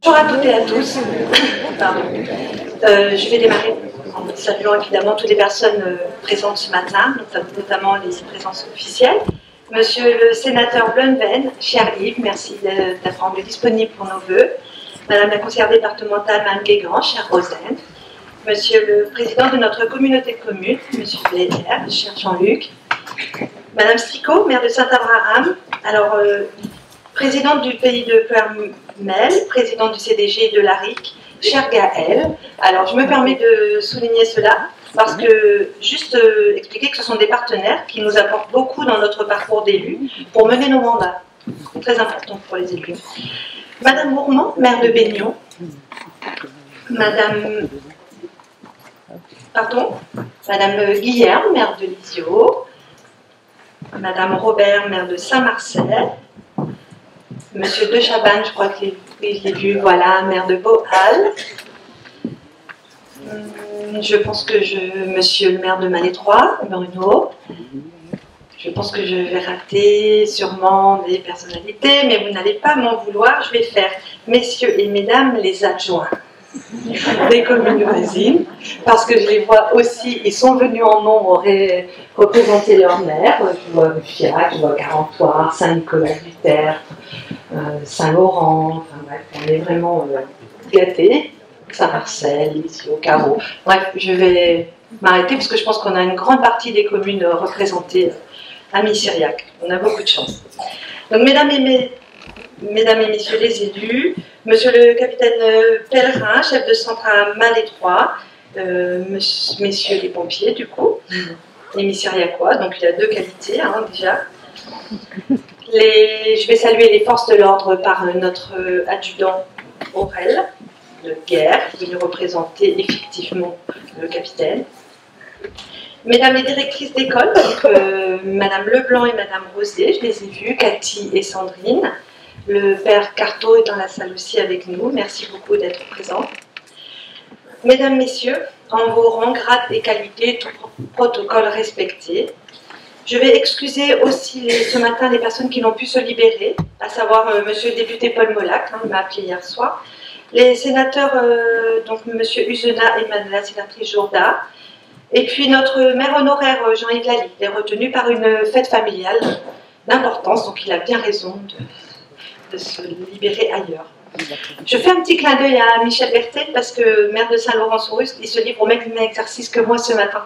Bonjour à toutes et à tous. Pardon. Je vais démarrer en saluant évidemment toutes les personnes présentes ce matin, notamment les présences officielles. Monsieur le sénateur Blunven, cher Yves, merci d'être rendu disponible pour nos vœux. Madame la conseillère départementale, Mme Guégan, chère Rosane. Monsieur le président de notre communauté de communes, Monsieur Bléter, cher Jean-Luc. Madame Stricot, maire de Saint-Abraham. Alors, présidente du pays de Puermel, présidente du CDG de l'ARIC, cher Gaël. Alors, je me permets de souligner cela parce que, juste expliquer que ce sont des partenaires qui nous apportent beaucoup dans notre parcours d'élu pour mener nos mandats. C'est très important pour les élus. Madame Mourmand, maire de Baignon. Madame Guillerme, maire de Lisieux. Madame Robert, maire de Saint-Marcel. Monsieur De Chabannes, je crois que je l'ai vu, voilà, maire de Beauhal. Je pense que monsieur le maire de Malétroit, Bruno. Je pense que je vais rater sûrement des personnalités, mais vous n'allez pas m'en vouloir, je vais faire messieurs et mesdames les adjoints des communes voisines, parce que je les vois aussi, ils sont venus en nombre représenter leur maire. Je vois Fiac, je vois Garantoir, Saint-Nicolas-du-Tertre, Saint-Laurent, enfin bref, on est vraiment gâtés. Saint-Marcel, Lisieux, Carreau. Bref, je vais m'arrêter parce que je pense qu'on a une grande partie des communes représentées à Missiriac. On a beaucoup de chance. Donc, mesdames et messieurs les élus, monsieur le capitaine Pellerin, chef de centre à Malétroit, messieurs les pompiers, du coup, les Missiriacois, donc il y a deux qualités, hein, déjà. Je vais saluer les forces de l'ordre par notre adjudant Aurel de guerre, qui vient représenter effectivement le capitaine. Mesdames les directrices d'école, Madame Leblanc et Madame Rosé, je les ai vues, Cathy et Sandrine. Le père Carto est dans la salle aussi avec nous, merci beaucoup d'être présents. Mesdames, Messieurs, en vos rangs, grades et qualités, tout protocole respecté. Je vais excuser aussi ce matin les personnes qui n'ont pu se libérer, à savoir Monsieur le député Paul Molac, il m'a appelé hier soir, les sénateurs, donc Monsieur Uzena et Madame la sénatrice Jourda, et puis notre maire honoraire Jean-Yves Lally, est retenu par une fête familiale d'importance, donc il a bien raison de se libérer ailleurs. Je fais un petit clin d'œil à Michel Berthet, parce que maire de Saint-Laurent-sur-Rusque, il se livre au même exercice que moi ce matin.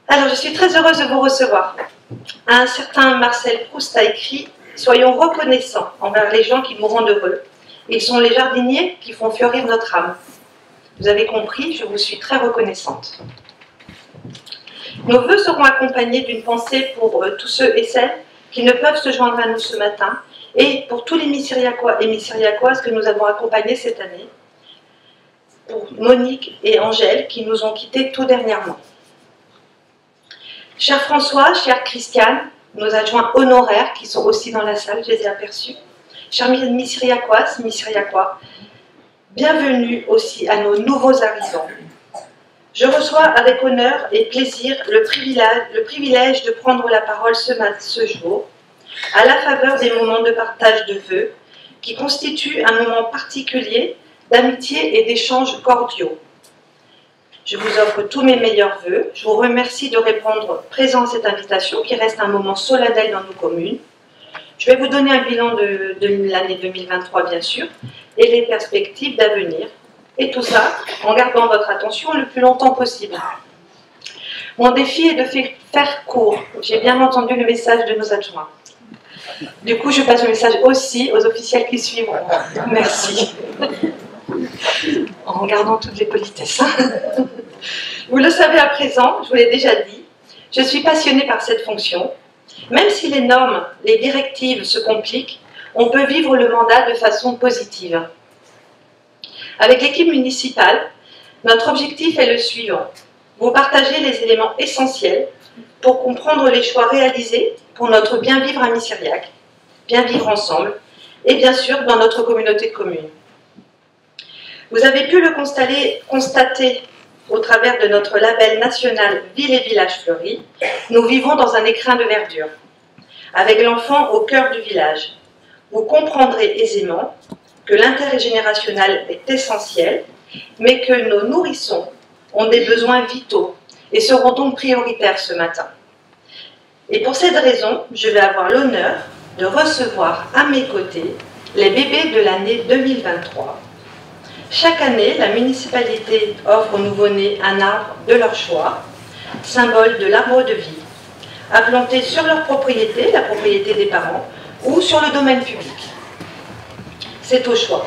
Alors, je suis très heureuse de vous recevoir. Un certain Marcel Proust a écrit « Soyons reconnaissants envers les gens qui nous rendent heureux. Ils sont les jardiniers qui font fleurir notre âme. » Vous avez compris, je vous suis très reconnaissante. Nos vœux seront accompagnés d'une pensée pour tous ceux et celles qui ne peuvent se joindre à nous ce matin, et pour tous les Missiriacois et Missiriacoises que nous avons accompagnés cette année, pour Monique et Angèle qui nous ont quittés tout dernièrement. Cher François, chère Christiane, nos adjoints honoraires qui sont aussi dans la salle, je les ai aperçus. Chers Missiriacoises, Missiriacois, bienvenue aussi à nos nouveaux arrivants. Je reçois avec honneur et plaisir le privilège de prendre la parole ce jour, à la faveur des moments de partage de vœux, qui constituent un moment particulier d'amitié et d'échanges cordiaux. Je vous offre tous mes meilleurs vœux. Je vous remercie de répondre présent à cette invitation qui reste un moment solennel dans nos communes. Je vais vous donner un bilan de l'année 2023, bien sûr, et les perspectives d'avenir. Et tout ça en gardant votre attention le plus longtemps possible. Mon défi est de faire court. J'ai bien entendu le message de nos adjoints. Du coup, je passe le message aussi aux officiels qui suivront. Merci. En gardant toutes les politesses. Vous le savez à présent, je vous l'ai déjà dit, je suis passionnée par cette fonction. Même si les normes, les directives se compliquent, on peut vivre le mandat de façon positive. Avec l'équipe municipale, notre objectif est le suivant. Vous partagez les éléments essentiels pour comprendre les choix réalisés pour notre bien vivre à Missiriac, bien vivre ensemble, et bien sûr dans notre communauté de communes. Vous avez pu le constater au travers de notre label national Ville et Village Fleuris, nous vivons dans un écrin de verdure, avec l'enfant au cœur du village. Vous comprendrez aisément que l'intérêt générationnel est essentiel, mais que nos nourrissons ont des besoins vitaux et seront donc prioritaires ce matin. Et pour cette raison, je vais avoir l'honneur de recevoir à mes côtés les bébés de l'année 2023. Chaque année, la municipalité offre aux nouveau-nés un arbre de leur choix, symbole de l'arbre de vie, à planter sur leur propriété, la propriété des parents, ou sur le domaine public. C'est au choix.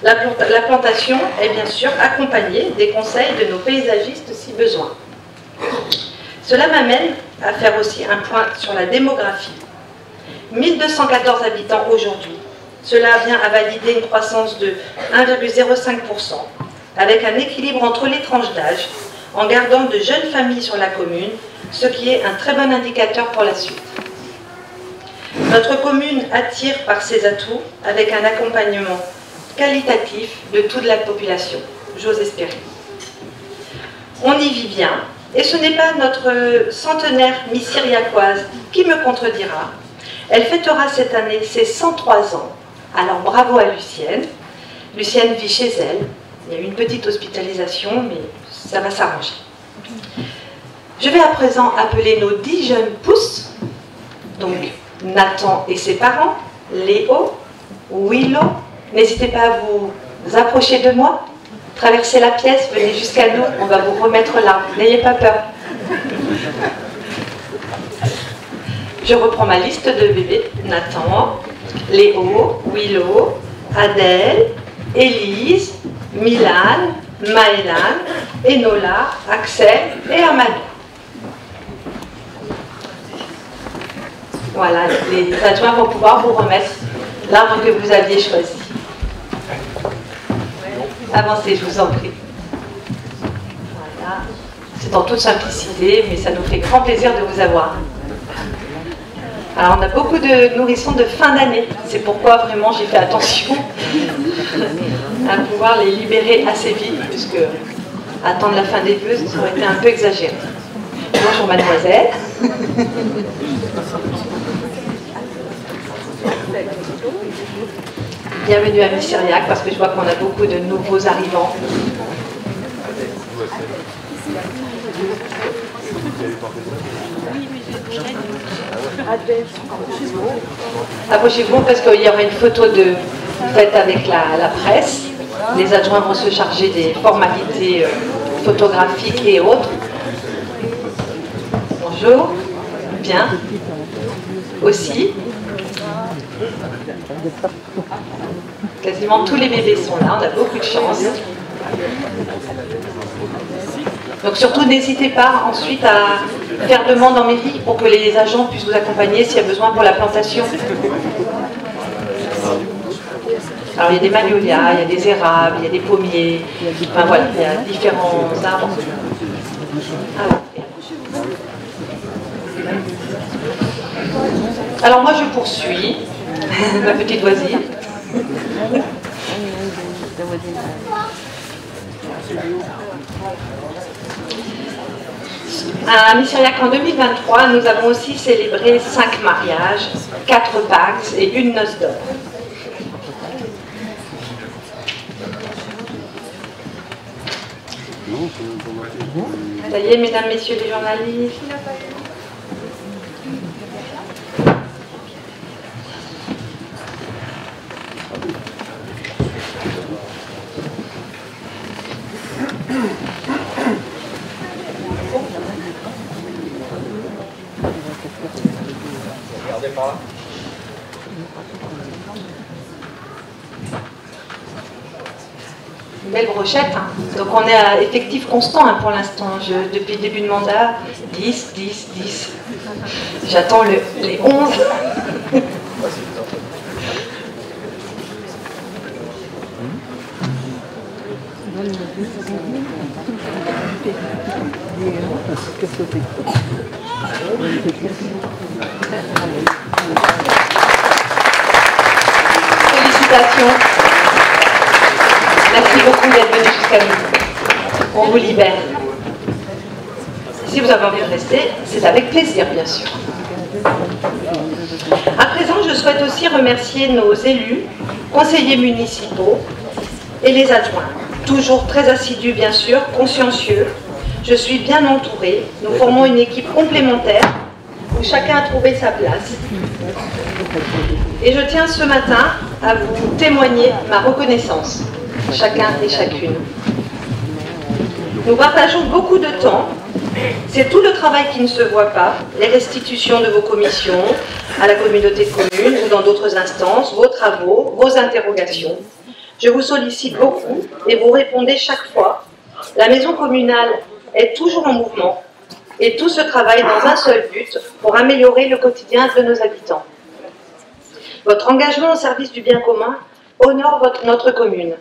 La plantation est bien sûr accompagnée des conseils de nos paysagistes si besoin. Cela m'amène à faire aussi un point sur la démographie. 1214 habitants aujourd'hui. Cela vient à valider une croissance de 1,05%, avec un équilibre entre les tranches d'âge, en gardant de jeunes familles sur la commune, ce qui est un très bon indicateur pour la suite. Notre commune attire par ses atouts, avec un accompagnement qualitatif de toute la population, j'ose espérer. On y vit bien, et ce n'est pas notre centenaire mi-syriacoise qui me contredira. Elle fêtera cette année ses 103 ans. Alors bravo à Lucienne. Lucienne vit chez elle. Il y a eu une petite hospitalisation, mais ça va s'arranger. Je vais à présent appeler nos 10 jeunes pousses, donc Nathan et ses parents, Léo, Willow. N'hésitez pas à vous approcher de moi, traversez la pièce, venez jusqu'à nous, on va vous remettre l'arbre. N'ayez pas peur. Je reprends ma liste de bébés. Nathan, Léo, Willow, Adèle, Élise, Milan, Maëlan, Enola, Axel et Amadou. Voilà, les adjoints vont pouvoir vous remettre l'arbre que vous aviez choisi. Avancez, je vous en prie. Voilà. C'est en toute simplicité, mais ça nous fait grand plaisir de vous avoir. Alors, on a beaucoup de nourrissons de fin d'année. C'est pourquoi vraiment j'ai fait attention à pouvoir les libérer assez vite, puisque attendre la fin des vœux, ça aurait été un peu exagéré. Bonjour mademoiselle. Bienvenue à Mi-Syriac, parce que je vois qu'on a beaucoup de nouveaux arrivants. Approchez-vous parce qu'il y aura une photo faite avec la presse. Les adjoints vont se charger des formalités photographiques et autres. Bonjour. Bien. Aussi. Quasiment tous les bébés sont là, on a beaucoup de chance. Donc surtout, n'hésitez pas ensuite à faire demande en mairie pour que les agents puissent vous accompagner s'il y a besoin pour la plantation. Alors il y a des magnolias, il y a des érables, il y a des pommiers, enfin voilà, il y a différents arbres. Alors moi je poursuis, ma petite voisine. À Mi-Syriac en 2023, nous avons aussi célébré 5 mariages, 4 pactes et une noce d'or. Ça y est, mesdames, messieurs les journalistes. Regardez par là. Une belle brochette, hein. Donc on est à effectif constant hein, pour l'instant. Depuis le début de mandat, 10, 10, 10. J'attends les 11. Félicitations. Merci beaucoup d'être venu jusqu'à nous. On vous libère. Si vous avez envie de rester, c'est avec plaisir, bien sûr. À présent, je souhaite souhaite aussi remercier nos élus, conseillers municipaux et les adjoints. Toujours très assidus, bien sûr, consciencieux. Je suis bien entourée. Nous formons une équipe complémentaire où chacun a trouvé sa place. Et je tiens ce matin à vous témoigner ma reconnaissance, chacun et chacune. Nous partageons beaucoup de temps. C'est tout le travail qui ne se voit pas, les restitutions de vos commissions à la communauté de communes ou dans d'autres instances, vos travaux, vos interrogations. Je vous sollicite beaucoup et vous répondez chaque fois. La maison communale est toujours en mouvement et tout se travaille dans un seul but, pour améliorer le quotidien de nos habitants. Votre engagement au service du bien commun honore notre commune.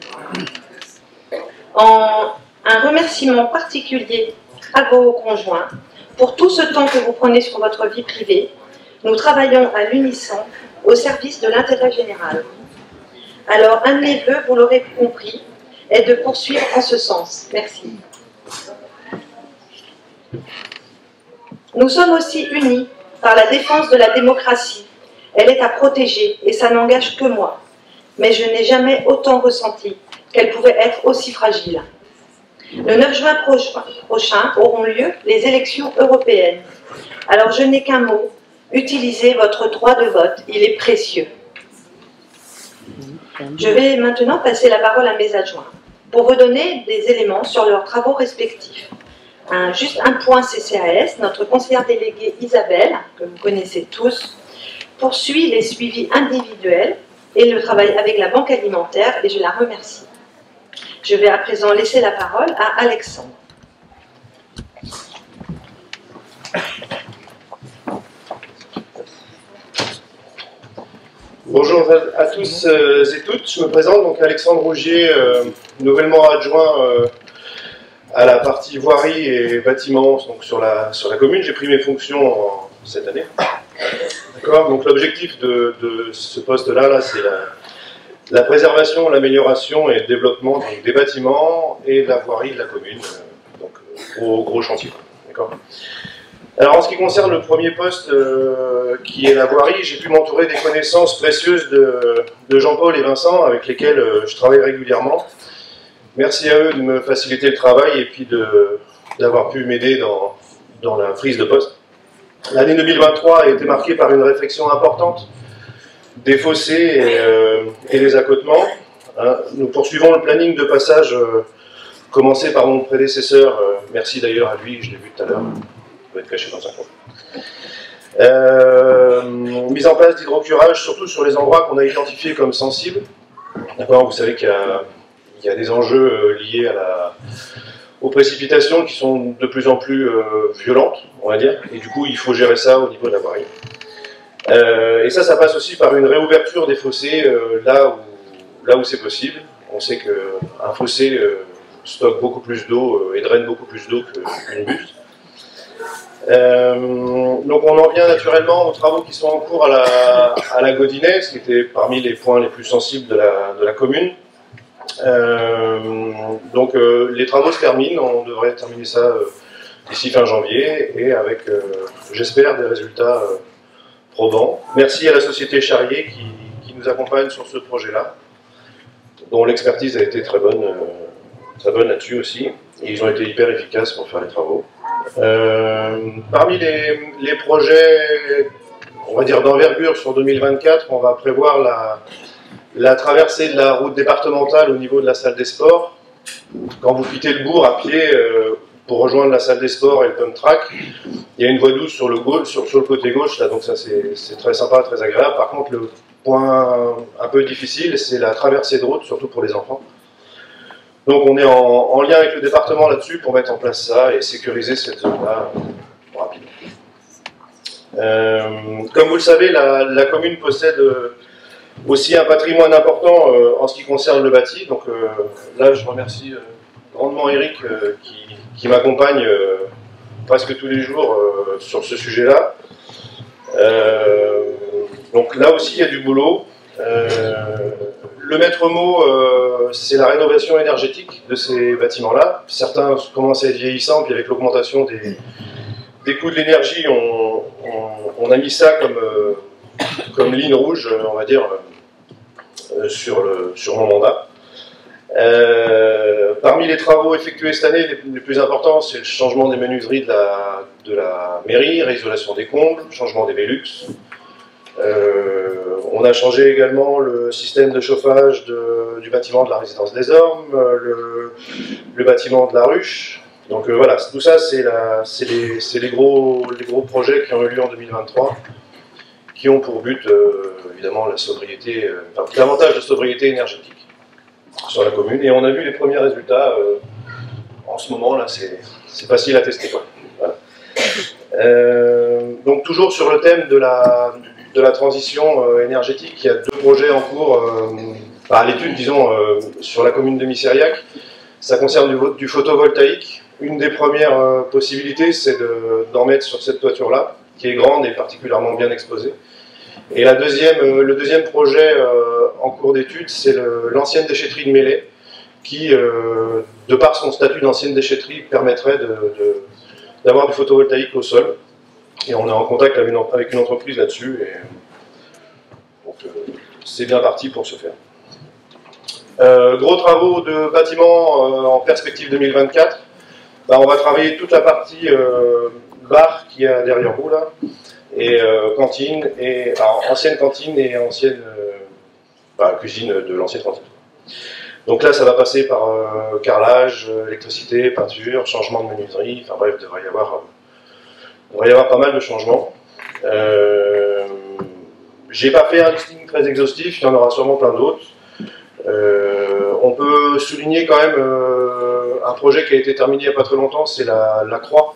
Un remerciement particulier à vos conjoints pour tout ce temps que vous prenez sur votre vie privée. Nous travaillons à l'unisson au service de l'intérêt général. Alors, un de mes vœux, vous l'aurez compris, est de poursuivre en ce sens. Merci. Nous sommes aussi unis par la défense de la démocratie. Elle est à protéger et ça n'engage que moi. Mais je n'ai jamais autant ressenti qu'elle pouvait être aussi fragile. Le 9 juin prochain auront lieu les élections européennes. Alors je n'ai qu'un mot, utilisez votre droit de vote, il est précieux. Je vais maintenant passer la parole à mes adjoints pour vous donner des éléments sur leurs travaux respectifs. Juste un point CCAS, notre conseillère déléguée Isabelle, que vous connaissez tous, poursuit les suivis individuels et le travail avec la banque alimentaire et je la remercie. Je vais à présent laisser la parole à Alexandre. Bonjour à tous et toutes, je me présente, donc Alexandre Rougier, nouvellement adjoint à la partie voirie et bâtiments donc sur la commune. J'ai pris mes fonctions cette année. D'accord. Donc l'objectif de ce poste-là, c'est la préservation, l'amélioration et le développement donc, des bâtiments et de la voirie de la commune. Donc gros chantier. D'accord. Alors en ce qui concerne le premier poste qui est la voirie, j'ai pu m'entourer des connaissances précieuses de Jean-Paul et Vincent avec lesquels je travaille régulièrement. Merci à eux de me faciliter le travail et puis d'avoir pu m'aider dans la prise de poste. L'année 2023 a été marquée par une réflexion importante des fossés et des accotements. Nous poursuivons le planning de passage commencé par mon prédécesseur. Merci d'ailleurs à lui, je l'ai vu tout à l'heure. Il doit être caché dans un coin. Mise en place d'hydrocurage, surtout sur les endroits qu'on a identifiés comme sensibles. D'accord, vous savez qu'il y a des enjeux liés aux précipitations qui sont de plus en plus violentes, on va dire, et du coup il faut gérer ça au niveau de la voirie. Et ça passe aussi par une réouverture des fossés là où c'est possible. On sait qu'un fossé stocke beaucoup plus d'eau et draine beaucoup plus d'eau qu'une buste. Donc on en vient naturellement aux travaux qui sont en cours à la Godinais, ce qui était parmi les points les plus sensibles de la commune. Donc les travaux se terminent, on devrait terminer ça d'ici fin janvier et avec, j'espère, des résultats probants. Merci à la société Charrier qui nous accompagne sur ce projet-là, dont l'expertise a été très bonne là-dessus aussi, et ils ont été hyper efficaces pour faire les travaux. Parmi les projets, on va dire d'envergure sur 2024, on va prévoir la traversée de la route départementale au niveau de la salle des sports. Quand vous quittez le bourg à pied pour rejoindre la salle des sports et le pump track, il y a une voie douce sur le côté gauche, là, donc ça c'est très sympa, très agréable. Par contre, le point un peu difficile, c'est la traversée de route, surtout pour les enfants. Donc on est en lien avec le département là-dessus pour mettre en place ça et sécuriser cette zone-là rapidement. Comme vous le savez, la commune possède aussi un patrimoine important en ce qui concerne le bâti. Donc là, je remercie grandement Eric qui m'accompagne presque tous les jours sur ce sujet-là. Donc là aussi, il y a du boulot. Le maître mot, c'est la rénovation énergétique de ces bâtiments-là. Certains commencent à être vieillissants, puis avec l'augmentation des coûts de l'énergie, on a mis ça comme comme ligne rouge, on va dire, sur mon mandat. Parmi les travaux effectués cette année, les plus importants, c'est le changement des menuiseries de la mairie, réisolation des combles, changement des Velux. On a changé également le système de chauffage du bâtiment de la résidence des Ormes, le bâtiment de la ruche. Donc voilà, tout ça, c'est les gros projets qui ont eu lieu en 2023, qui ont pour but, évidemment, la sobriété, enfin, davantage de sobriété énergétique sur la commune. Et on a vu les premiers résultats en ce moment, là, c'est facile à tester, quoi. Voilà. Donc toujours sur le thème de la transition énergétique, il y a 2 projets en cours, à l'étude, disons, sur la commune de Missiriac. Ça concerne du photovoltaïque. Une des premières possibilités, c'est d'en mettre sur cette toiture-là, qui est grande et particulièrement bien exposée. Et le deuxième projet en cours d'étude, c'est l'ancienne déchetterie de Mélé, qui, de par son statut d'ancienne déchetterie, permettrait d'avoir du photovoltaïque au sol. Et on est en contact avec une entreprise là-dessus, et donc c'est bien parti pour ce faire. Gros travaux de bâtiments en perspective 2024. On va travailler toute la partie bar qu'il y a derrière vous là, et cantine, ancienne cantine et ancienne cuisine de l'ancienne cantine. Donc là, ça va passer par carrelage, électricité, peinture, changement de menuiserie, enfin bref, il devrait y avoir pas mal de changements. J'ai pas fait un listing très exhaustif, il y en aura sûrement plein d'autres. On peut souligner quand même un projet qui a été terminé il n'y a pas très longtemps, c'est la croix,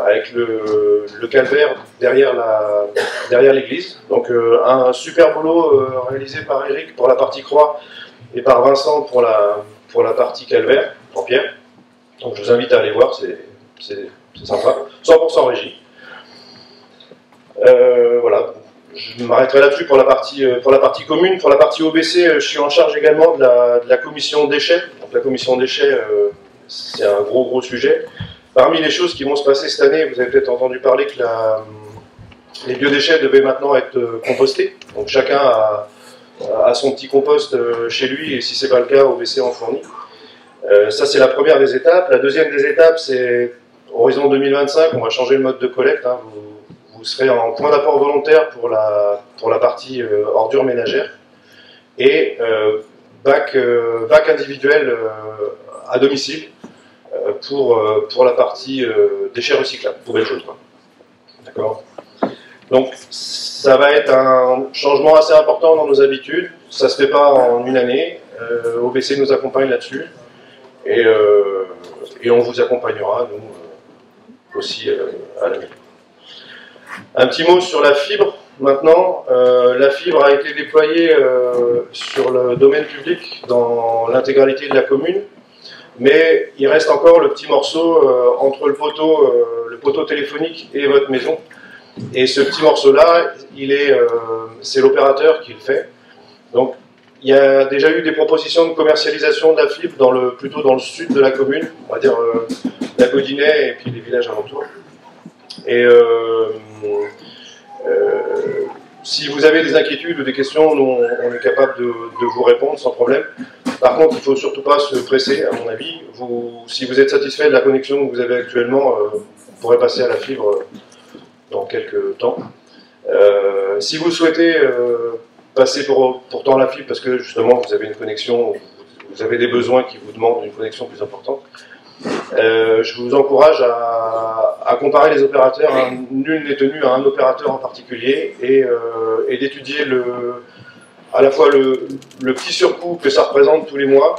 avec le calvaire derrière l'église. Donc un super boulot réalisé par Eric pour la partie croix et par Vincent pour la partie calvaire en pierre. Donc je vous invite à aller voir, c'est sympa. 100% régie. Voilà. Je m'arrêterai là-dessus pour la partie commune. Pour la partie OBC, je suis en charge également de la commission déchets. Donc la commission déchets, c'est un gros sujet. Parmi les choses qui vont se passer cette année, vous avez peut-être entendu parler que les biodéchets devaient maintenant être compostés. Donc chacun a son petit compost chez lui, et si ce n'est pas le cas, OBC en fournit. Ça, c'est la première des étapes. La deuxième des étapes, c'est horizon 2025, on va changer le mode de collecte. Hein. Vous serez en point d'apport volontaire pour la partie ordures ménagères et bac individuel à domicile pour la partie déchets recyclables, poubelles jaunes. D'accord. Donc ça va être un changement assez important dans nos habitudes. Ça ne se fait pas en une année. OBC nous accompagne là-dessus et on vous accompagnera, nous, aussi à l'avenir. Un petit mot sur la fibre, maintenant. La fibre a été déployée sur le domaine public dans l'intégralité de la commune, mais il reste encore le petit morceau entre le poteau téléphonique et votre maison. Et ce petit morceau-là, c'est l'opérateur qui le fait. Donc, il y a déjà eu des propositions de commercialisation de la fibre plutôt dans le sud de la commune, on va dire la Godinet et puis les villages alentours. Et si vous avez des inquiétudes ou des questions, nous, on est capable de vous répondre sans problème. Par contre, il ne faut surtout pas se presser, à mon avis. Si vous êtes satisfait de la connexion que vous avez actuellement, vous pourrez passer à la fibre dans quelques temps. Si vous souhaitez passer pourtant à la fibre, parce que justement vous avez une connexion, vous avez des besoins qui vous demandent une connexion plus importante, je vous encourage à comparer les opérateurs. Nul n'est tenu à un opérateur en particulier, et d'étudier à la fois le petit surcoût que ça représente tous les mois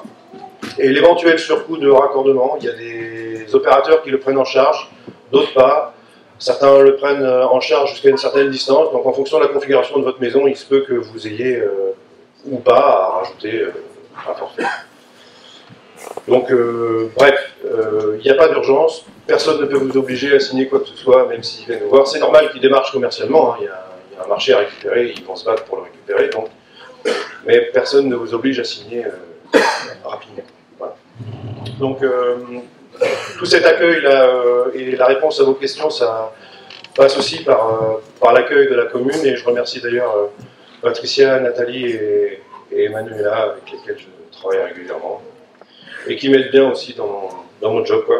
et l'éventuel surcoût de raccordement. Il y a des opérateurs qui le prennent en charge, d'autres pas. Certains le prennent en charge jusqu'à une certaine distance. Donc en fonction de la configuration de votre maison, il se peut que vous ayez ou pas à rajouter un forfait. Donc bref, il n'y a pas d'urgence. Personne ne peut vous obliger à signer quoi que ce soit, même s'ils viennent nous voir. C'est normal qu'ils démarchent commercialement. Hein. Il y a un marché à récupérer, ils vont se battre pour le récupérer. Donc. Mais personne ne vous oblige à signer rapidement. Voilà. Donc tout cet accueil là et la réponse à vos questions, ça passe aussi par l'accueil de la commune, et je remercie d'ailleurs Patricia, Nathalie et Emmanuela, avec lesquelles je travaille régulièrement, et qui m'aident bien aussi dans mon job, quoi.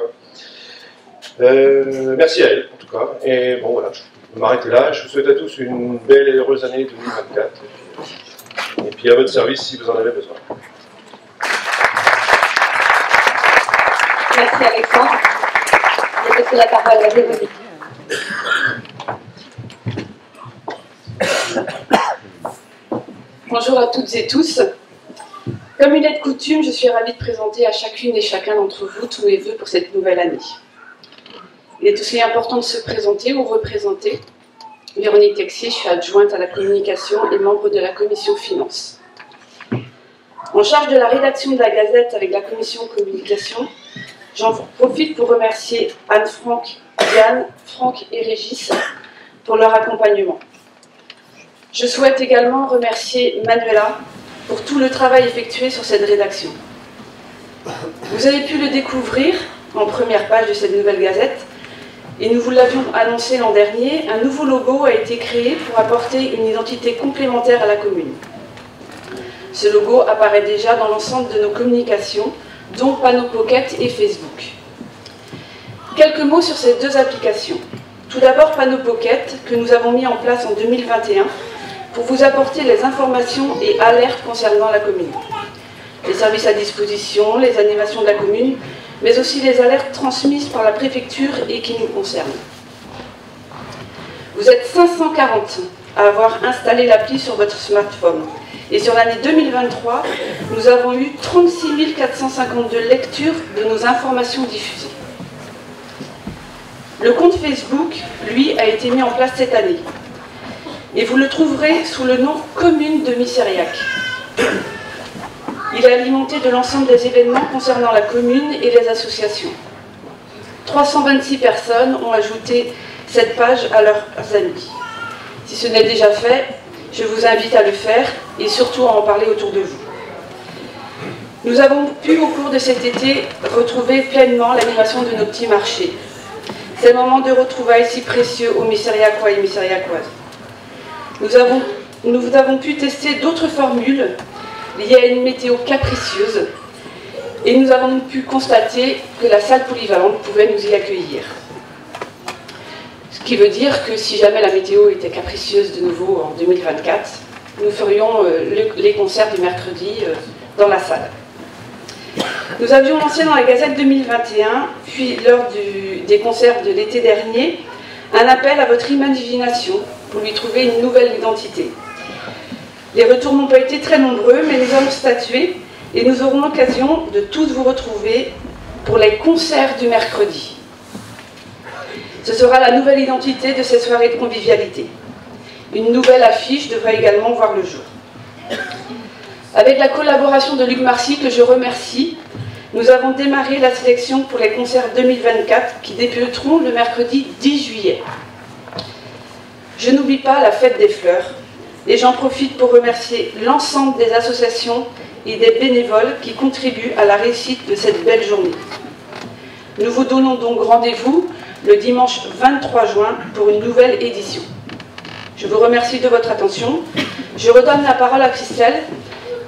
Merci à elle, en tout cas. Et bon, voilà, je vais m'arrêter là. Je vous souhaite à tous une belle et heureuse année 2024. Et puis à votre service si vous en avez besoin. Merci Alexandre. Je vais passer la parole à Véronique. Bonjour à toutes et tous. Comme il est de coutume, je suis ravie de présenter à chacune et chacun d'entre vous tous mes vœux pour cette nouvelle année. Il est aussi important de se présenter ou représenter. Véronique Texier, je suis adjointe à la communication et membre de la commission finances. En charge de la rédaction de la Gazette avec la commission communication, j'en profite pour remercier Anne-Franck, Yann, Franck et Régis pour leur accompagnement. Je souhaite également remercier Manuela pour tout le travail effectué sur cette rédaction. Vous avez pu le découvrir en première page de cette nouvelle Gazette, et nous vous l'avions annoncé l'an dernier, un nouveau logo a été créé pour apporter une identité complémentaire à la commune. Ce logo apparaît déjà dans l'ensemble de nos communications, dont Panneau Pocket et Facebook. Quelques mots sur ces deux applications. Tout d'abord Panneau Pocket, que nous avons mis en place en 2021 pour vous apporter les informations et alertes concernant la commune. Les services à disposition, les animations de la commune, mais aussi les alertes transmises par la préfecture et qui nous concernent. Vous êtes 540 à avoir installé l'appli sur votre smartphone. Et sur l'année 2023, nous avons eu 36 452 lectures de nos informations diffusées. Le compte Facebook, lui, a été mis en place cette année. Et vous le trouverez sous le nom Commune de Missiriac. Il est alimenté de l'ensemble des événements concernant la commune et les associations. 326 personnes ont ajouté cette page à leurs amis. Si ce n'est déjà fait, je vous invite à le faire et surtout à en parler autour de vous. Nous avons pu au cours de cet été retrouver pleinement l'animation de nos petits marchés. Ces moments de retrouvailles si précieux aux Missiriacois et Missiriacoises. Nous avons pu tester d'autres formules liées à une météo capricieuse et nous avons pu constater que la salle polyvalente pouvait nous y accueillir. Ce qui veut dire que si jamais la météo était capricieuse de nouveau en 2024, nous ferions les concerts du mercredi dans la salle. Nous avions lancé dans la Gazette 2021, puis lors des concerts de l'été dernier, un appel à votre imagination pour lui trouver une nouvelle identité. Les retours n'ont pas été très nombreux, mais nous avons statué et nous aurons l'occasion de tous vous retrouver pour les concerts du mercredi. Ce sera la nouvelle identité de ces soirées de convivialité. Une nouvelle affiche devrait également voir le jour. Avec la collaboration de Luc Marcy, que je remercie, nous avons démarré la sélection pour les concerts 2024 qui débuteront le mercredi 10 juillet. Je n'oublie pas la fête des fleurs et j'en profite pour remercier l'ensemble des associations et des bénévoles qui contribuent à la réussite de cette belle journée. Nous vous donnons donc rendez-vous le dimanche 23 juin pour une nouvelle édition. Je vous remercie de votre attention. Je redonne la parole à Christelle,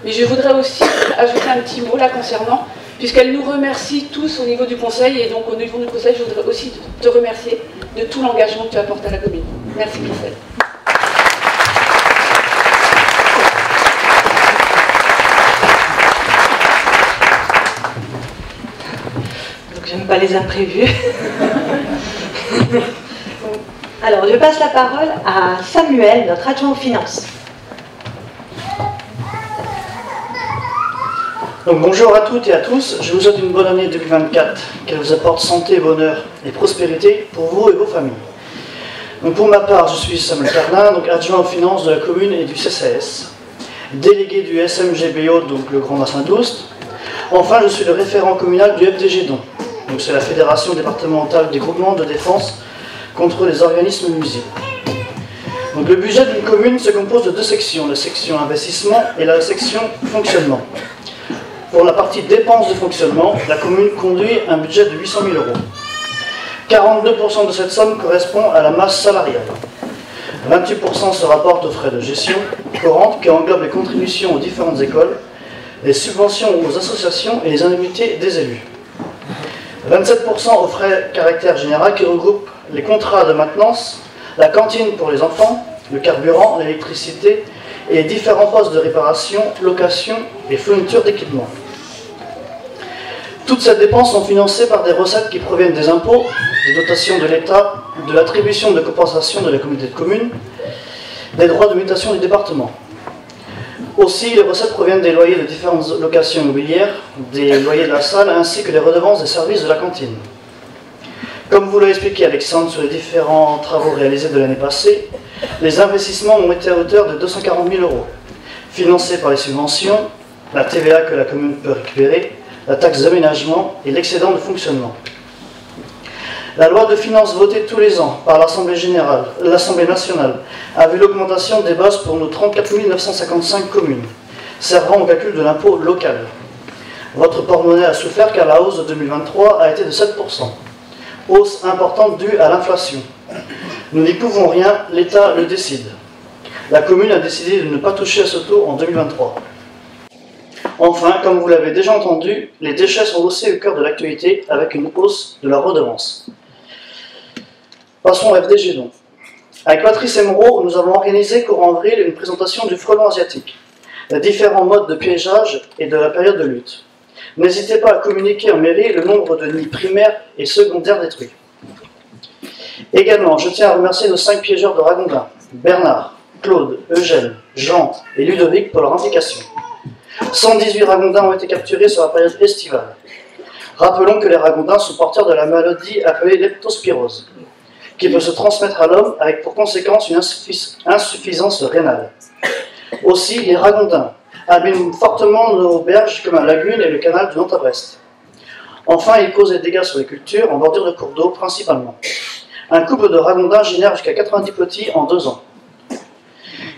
mais je voudrais aussi ajouter un petit mot la concernant, puisqu'elle nous remercie tous au niveau du conseil, et donc au niveau du conseil, je voudrais aussi te remercier de tout l'engagement que tu apportes à la commune. Merci Christelle. Donc j'aime pas les imprévus. Alors je passe la parole à Samuel, notre adjoint aux finances. Donc, bonjour à toutes et à tous, je vous souhaite une bonne année 2024, qu'elle vous apporte santé, bonheur et prospérité pour vous et vos familles. Donc, pour ma part, je suis Samuel Carlin, donc adjoint aux finances de la commune et du CCAS, délégué du SMGBO, donc le Grand Bassin d'Oust. Enfin, je suis le référent communal du FDG Don, donc c'est la Fédération départementale des groupements de défense contre les organismes nuisibles. Donc, le budget d'une commune se compose de deux sections, la section investissement et la section fonctionnement. Pour la partie dépenses de fonctionnement, la commune conduit un budget de 800 000 €. 42% de cette somme correspond à la masse salariale. 28% se rapportent aux frais de gestion courantes qui englobent les contributions aux différentes écoles, les subventions aux associations et les indemnités des élus. 27% aux frais caractère général qui regroupent les contrats de maintenance, la cantine pour les enfants, le carburant, l'électricité et les différents postes de réparation, location et fourniture d'équipements. Toutes ces dépenses sont financées par des recettes qui proviennent des impôts, des dotations de l'État, de l'attribution de compensation de la communauté de communes, des droits de mutation du département. Aussi, les recettes proviennent des loyers de différentes locations immobilières, des loyers de la salle, ainsi que des redevances des services de la cantine. Comme vous l'a expliqué Alexandre sur les différents travaux réalisés de l'année passée, les investissements ont été à hauteur de 240 000 €, financés par les subventions, la TVA que la commune peut récupérer, la taxe d'aménagement et l'excédent de fonctionnement. La loi de finances votée tous les ans par l'Assemblée nationale a vu l'augmentation des bases pour nos 34 955 communes, servant au calcul de l'impôt local. Votre porte-monnaie a souffert car la hausse de 2023 a été de 7%, hausse importante due à l'inflation. Nous n'y pouvons rien, l'État le décide. La commune a décidé de ne pas toucher à ce taux en 2023. Enfin, comme vous l'avez déjà entendu, les déchets sont aussi au cœur de l'actualité avec une hausse de la redevance. Passons au FDG donc. Avec Patrice Emeraude, nous avons organisé courant avril une présentation du frelon asiatique, les différents modes de piégeage et de la période de lutte. N'hésitez pas à communiquer en mairie le nombre de nids primaires et secondaires détruits. Également, je tiens à remercier nos 5 piégeurs de Ragondin, Bernard, Claude, Eugène, Jean et Ludovic pour leur implication. 118 ragondins ont été capturés sur la période estivale. Rappelons que les ragondins sont porteurs de la maladie appelée leptospirose, qui peut se transmettre à l'homme avec pour conséquence une insuffisance rénale. Aussi, les ragondins abîment fortement nos berges comme la lagune et le canal du Nantes-à-Brest. Enfin, ils causent des dégâts sur les cultures, en bordure de cours d'eau principalement. Un couple de ragondins génère jusqu'à 90 petits en 2 ans.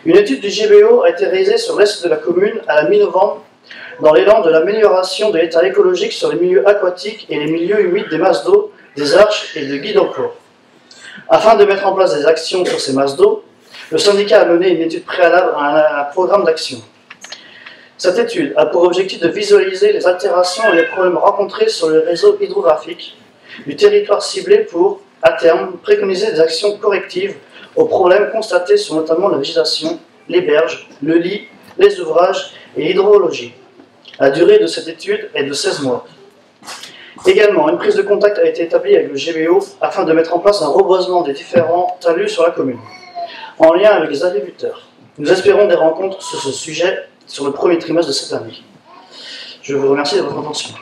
Une étude du GBO a été réalisée sur l'est de la commune à la mi-novembre dans l'élan de l'amélioration de l'état écologique sur les milieux aquatiques et les milieux humides des masses d'eau, des arches et de guides en cours. Afin de mettre en place des actions sur ces masses d'eau, le syndicat a mené une étude préalable à un programme d'action. Cette étude a pour objectif de visualiser les altérations et les problèmes rencontrés sur le réseau hydrographique du territoire ciblé pour, à terme, préconiser des actions correctives aux problèmes constatés sur notamment la végétation, les berges, le lit, les ouvrages et l'hydrologie. La durée de cette étude est de 16 mois. Également, une prise de contact a été établie avec le GBO afin de mettre en place un reboisement des différents talus sur la commune, en lien avec les agriculteurs. Nous espérons des rencontres sur ce sujet sur le premier trimestre de cette année. Je vous remercie de votre attention.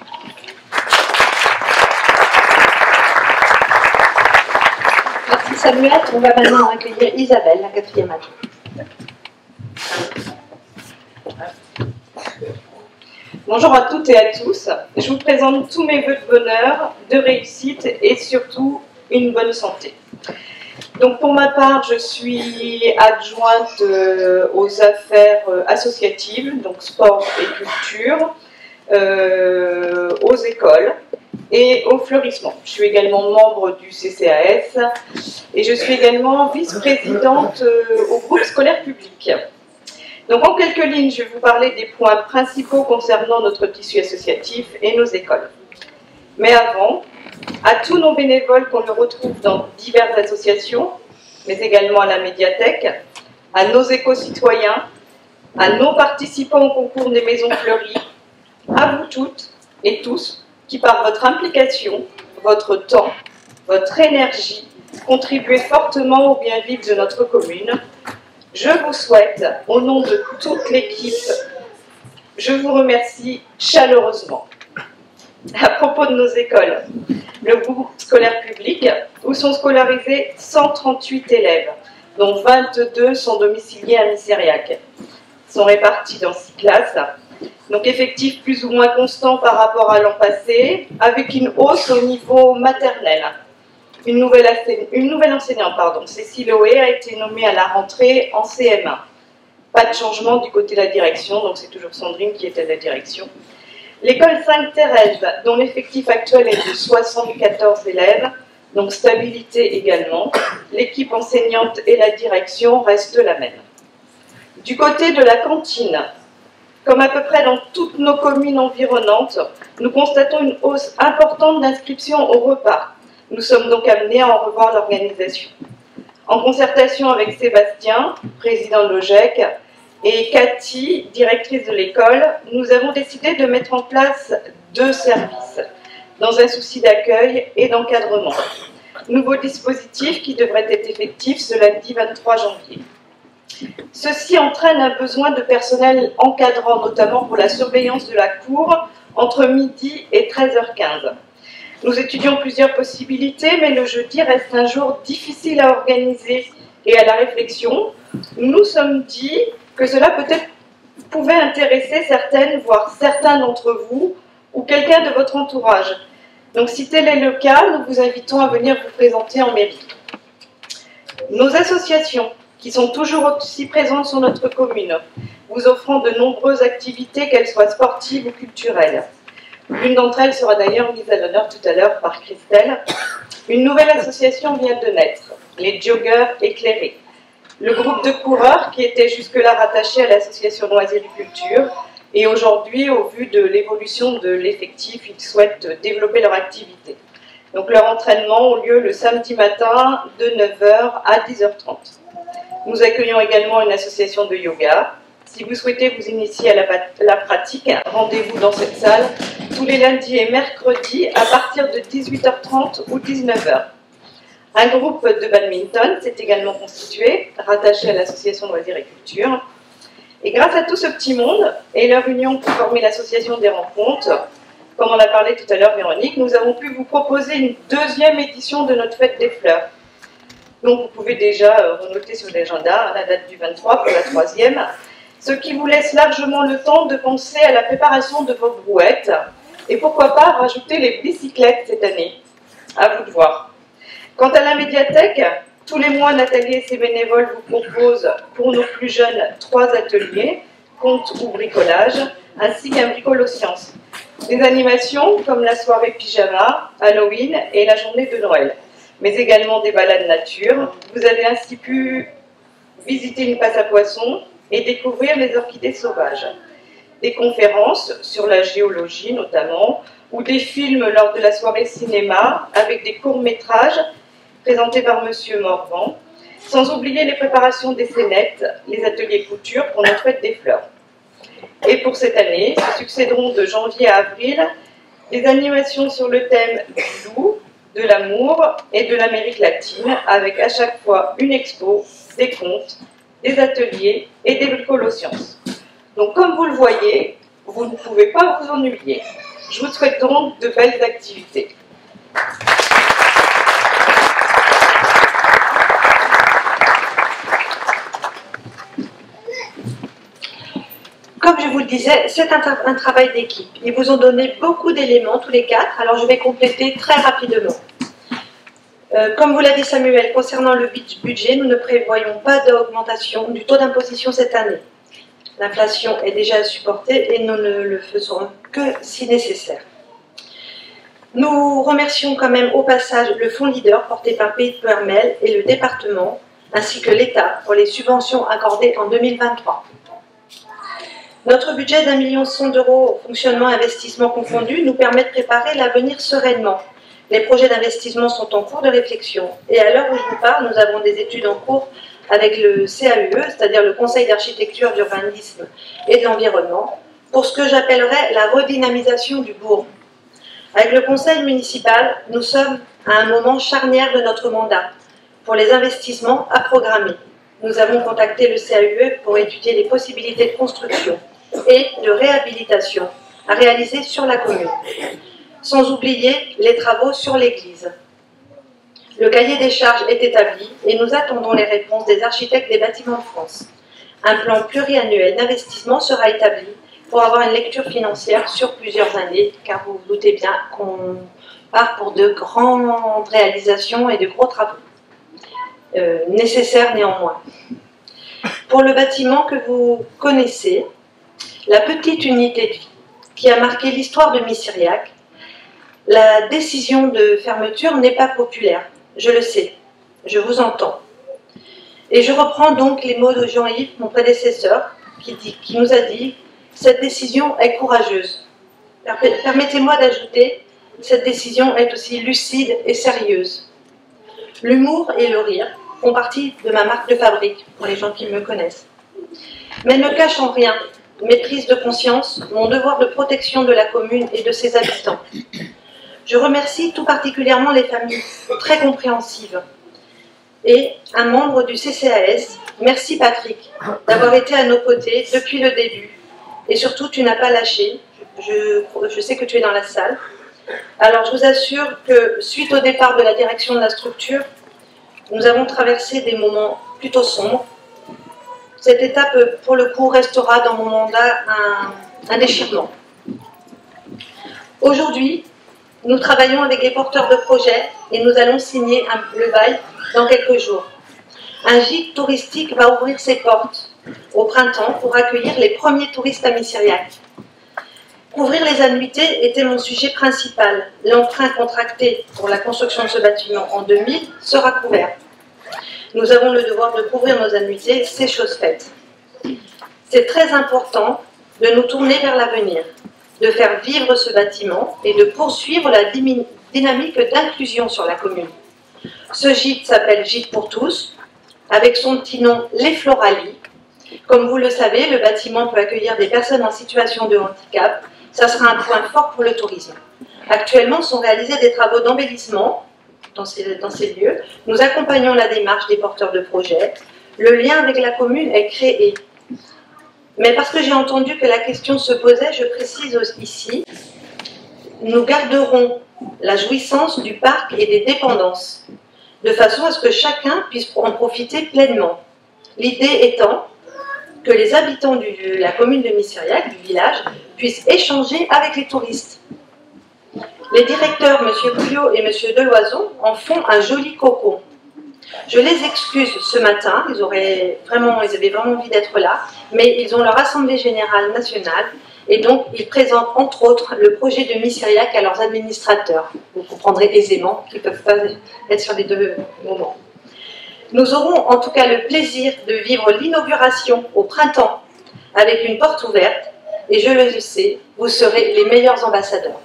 Merci Samuel. On va maintenant accueillir Isabelle, la 4e adjointe. Bonjour à toutes et à tous. Je vous présente tous mes vœux de bonheur, de réussite et surtout une bonne santé. Donc pour ma part, je suis adjointe aux affaires associatives, donc sport et culture, aux écoles et au fleurissement. Je suis également membre du CCAS et je suis également vice-présidente au groupe scolaire public. Donc en quelques lignes, je vais vous parler des points principaux concernant notre tissu associatif et nos écoles. Mais avant, à tous nos bénévoles qu'on retrouve dans diverses associations, mais également à la médiathèque, à nos éco-citoyens, à nos participants au concours des maisons fleuries, à vous toutes et tous qui par votre implication, votre temps, votre énergie, contribuez fortement au bien-vivre de notre commune. Je vous souhaite, au nom de toute l'équipe, je vous remercie chaleureusement. À propos de nos écoles, le groupe scolaire public, où sont scolarisés 138 élèves, dont 22 sont domiciliés à Missériac, sont répartis dans 6 classes, donc effectif plus ou moins constant par rapport à l'an passé, avec une hausse au niveau maternel. Une nouvelle enseignante, Cécile Oé, a été nommée à la rentrée en CM1. Pas de changement du côté de la direction, donc c'est toujours Sandrine qui était à la direction. L'école Sainte-Thérèse, dont l'effectif actuel est de 74 élèves, Donc stabilité également. L'équipe enseignante et la direction restent la même. Du côté de la cantine, comme à peu près dans toutes nos communes environnantes, nous constatons une hausse importante d'inscriptions au repas. Nous sommes donc amenés à en revoir l'organisation. En concertation avec Sébastien, président de l'OGEC, et Cathy, directrice de l'école, nous avons décidé de mettre en place 2 services, dans un souci d'accueil et d'encadrement. Nouveau dispositif qui devrait être effectif ce lundi 23 janvier. Ceci entraîne un besoin de personnel encadrant, notamment pour la surveillance de la cour, entre midi et 13h15. Nous étudions plusieurs possibilités, mais le jeudi reste un jour difficile à organiser et à la réflexion. Nous nous sommes dit que cela peut-être pouvait intéresser certaines, voire certains d'entre vous, ou quelqu'un de votre entourage. Donc si tel est le cas, nous vous invitons à venir vous présenter en mairie. Nos associations, qui sont toujours aussi présentes sur notre commune, vous offrant de nombreuses activités, qu'elles soient sportives ou culturelles. L'une d'entre elles sera d'ailleurs mise à l'honneur tout à l'heure par Christelle. Une nouvelle association vient de naître, les Joggeurs éclairés. Le groupe de coureurs qui était jusque-là rattaché à l'association Loisirs-Culture, et aujourd'hui, au vu de l'évolution de l'effectif, ils souhaitent développer leur activité. Donc leur entraînement a lieu le samedi matin de 9h à 10h30. Nous accueillons également une association de yoga. Si vous souhaitez vous initier à la pratique, rendez-vous dans cette salle tous les lundis et mercredis à partir de 18h30 ou 19h. Un groupe de badminton s'est également constitué, rattaché à l'association Loisirs et Culture. Et grâce à tout ce petit monde et leur union pour former l'association des rencontres, comme on a parlé tout à l'heure Véronique, nous avons pu vous proposer une 2e édition de notre fête des fleurs. Donc vous pouvez déjà renoter sur l'agenda la date du 23 pour la 3e, ce qui vous laisse largement le temps de penser à la préparation de vos brouettes et pourquoi pas rajouter les bicyclettes cette année. À vous de voir. Quant à la médiathèque, tous les mois, Nathalie et ses bénévoles vous proposent pour nos plus jeunes 3 ateliers, contes ou bricolage, ainsi qu'un bricolo-sciences. Des animations comme la soirée pyjama, Halloween et la journée de Noël, mais également des balades nature. Vous avez ainsi pu visiter une passe à poissons et découvrir les orchidées sauvages. Des conférences sur la géologie notamment, ou des films lors de la soirée cinéma avec des courts-métrages présentés par Monsieur Morvan, sans oublier les préparations des scénettes, les ateliers couture pour notre fête des fleurs. Et pour cette année, se succéderont de janvier à avril des animations sur le thème du loup, de l'amour et de l'Amérique latine, avec à chaque fois une expo, des contes, des ateliers et des bricolo-sciences. Donc comme vous le voyez, vous ne pouvez pas vous ennuyer. Je vous souhaite donc de belles activités. Comme je vous le disais, c'est un travail d'équipe. Ils vous ont donné beaucoup d'éléments, tous les 4, alors je vais compléter très rapidement. Comme vous l'a dit Samuel, concernant le budget, nous ne prévoyons pas d'augmentation du taux d'imposition cette année. L'inflation est déjà supportée et nous ne le faisons que si nécessaire. Nous remercions quand même au passage le fonds Leader porté par Pays de Ploërmel et le département, ainsi que l'État pour les subventions accordées en 2023. Notre budget d'1,1 million d'euros, fonctionnement et investissement confondus, nous permet de préparer l'avenir sereinement. Les projets d'investissement sont en cours de réflexion et à l'heure où je vous parle, nous avons des études en cours avec le CAUE, c'est-à-dire le Conseil d'architecture, d'urbanisme et de l'environnement, pour ce que j'appellerais la redynamisation du bourg. Avec le conseil municipal, nous sommes à un moment charnière de notre mandat pour les investissements à programmer. Nous avons contacté le CAUE pour étudier les possibilités de construction et de réhabilitation à réaliser sur la commune, sans oublier les travaux sur l'église. Le cahier des charges est établi et nous attendons les réponses des architectes des bâtiments de France. Un plan pluriannuel d'investissement sera établi pour avoir une lecture financière sur plusieurs années, car vous vous doutez bien qu'on part pour de grandes réalisations et de gros travaux, nécessaires néanmoins. Pour le bâtiment que vous connaissez, la petite unité de vie qui a marqué l'histoire de Missiriac, La décision de fermeture n'est pas populaire, je le sais, je vous entends. Et je reprends donc les mots de Jean-Yves, mon prédécesseur, qui nous a dit « Cette décision est courageuse ». Permettez-moi d'ajouter « Cette décision est aussi lucide et sérieuse ». L'humour et le rire font partie de ma marque de fabrique, pour les gens qui me connaissent. Mais ne cache en rien mes prises de conscience, mon devoir de protection de la commune et de ses habitants. Je remercie tout particulièrement les familles très compréhensives et un membre du CCAS. Merci Patrick d'avoir été à nos côtés depuis le début. Et surtout, tu n'as pas lâché. Je sais que tu es dans la salle. Alors, je vous assure que suite au départ de la direction de la structure, nous avons traversé des moments plutôt sombres. Cette étape, pour le coup, restera dans mon mandat un déchirement. Aujourd'hui, nous travaillons avec les porteurs de projets et nous allons signer le bail dans quelques jours. Un gîte touristique va ouvrir ses portes au printemps pour accueillir les premiers touristes à Missiriac. Couvrir les annuités était mon sujet principal. L'emprunt contracté pour la construction de ce bâtiment en 2000 sera couvert. Nous avons le devoir de couvrir nos annuités, c'est chose faite. C'est très important de nous tourner vers l'avenir, de faire vivre ce bâtiment et de poursuivre la dynamique d'inclusion sur la commune. Ce gîte s'appelle Gîte pour tous, avec son petit nom Les Floralies. Comme vous le savez, le bâtiment peut accueillir des personnes en situation de handicap. Ça sera un point fort pour le tourisme. Actuellement, sont réalisés des travaux d'embellissement dans ces lieux. Nous accompagnons la démarche des porteurs de projets. Le lien avec la commune est créé. Mais parce que j'ai entendu que la question se posait, je précise ici, nous garderons la jouissance du parc et des dépendances, de façon à ce que chacun puisse en profiter pleinement. L'idée étant que les habitants de la commune de Missiriac, du village, puissent échanger avec les touristes. Les directeurs, M. Couillot et M. Deloison, en font un joli cocon. Je les excuse ce matin, ils avaient vraiment envie d'être là, mais ils ont leur assemblée générale nationale et donc ils présentent entre autres le projet de Missiriac à leurs administrateurs. Vous comprendrez aisément qu'ils ne peuvent pas être sur les deux moments. Nous aurons en tout cas le plaisir de vivre l'inauguration au printemps avec une porte ouverte et je le sais, vous serez les meilleurs ambassadeurs.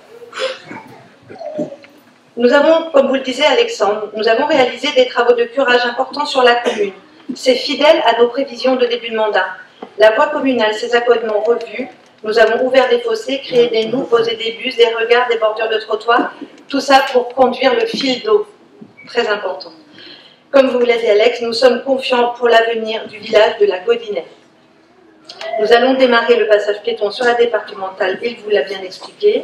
Nous avons, comme vous le disait Alexandre, nous avons réalisé des travaux de curage importants sur la commune. C'est fidèle à nos prévisions de début de mandat. La voie communale, ses accotements revus, nous avons ouvert des fossés, créé des noues, posé des bus, des regards, des bordures de trottoirs, tout ça pour conduire le fil d'eau, très important. Comme vous l'a dit Alex, nous sommes confiants pour l'avenir du village de la Godinette. Nous allons démarrer le passage piéton sur la départementale, il vous l'a bien expliqué.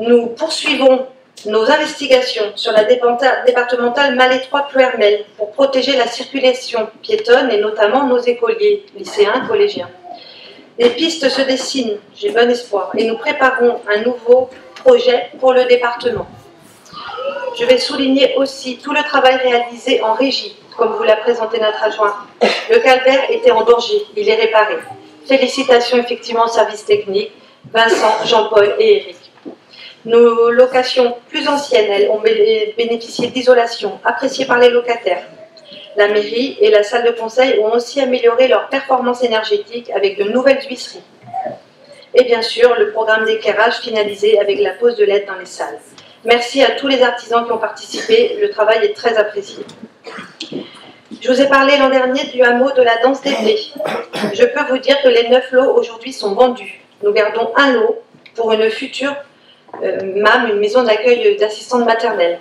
Nous poursuivons nos investigations sur la départementale Malétroit-Plouermel pour protéger la circulation piétonne et notamment nos écoliers, lycéens, collégiens. Des pistes se dessinent, j'ai bon espoir, et nous préparons un nouveau projet pour le département. Je vais souligner aussi tout le travail réalisé en régie, comme vous l'a présenté notre adjoint. Le calvaire était en danger, il est réparé. Félicitations effectivement au service technique, Vincent, Jean-Paul et Eric. Nos locations plus anciennes, elles, ont bénéficié d'isolation, appréciée par les locataires. La mairie et la salle de conseil ont aussi amélioré leur performance énergétique avec de nouvelles huisseries. Et bien sûr, le programme d'éclairage finalisé avec la pose de LED dans les salles. Merci à tous les artisans qui ont participé, le travail est très apprécié. Je vous ai parlé l'an dernier du hameau de la danse des blés. Je peux vous dire que les 9 lots aujourd'hui sont vendus. Nous gardons un lot pour une future MAM, une maison d'accueil d'assistantes maternelles.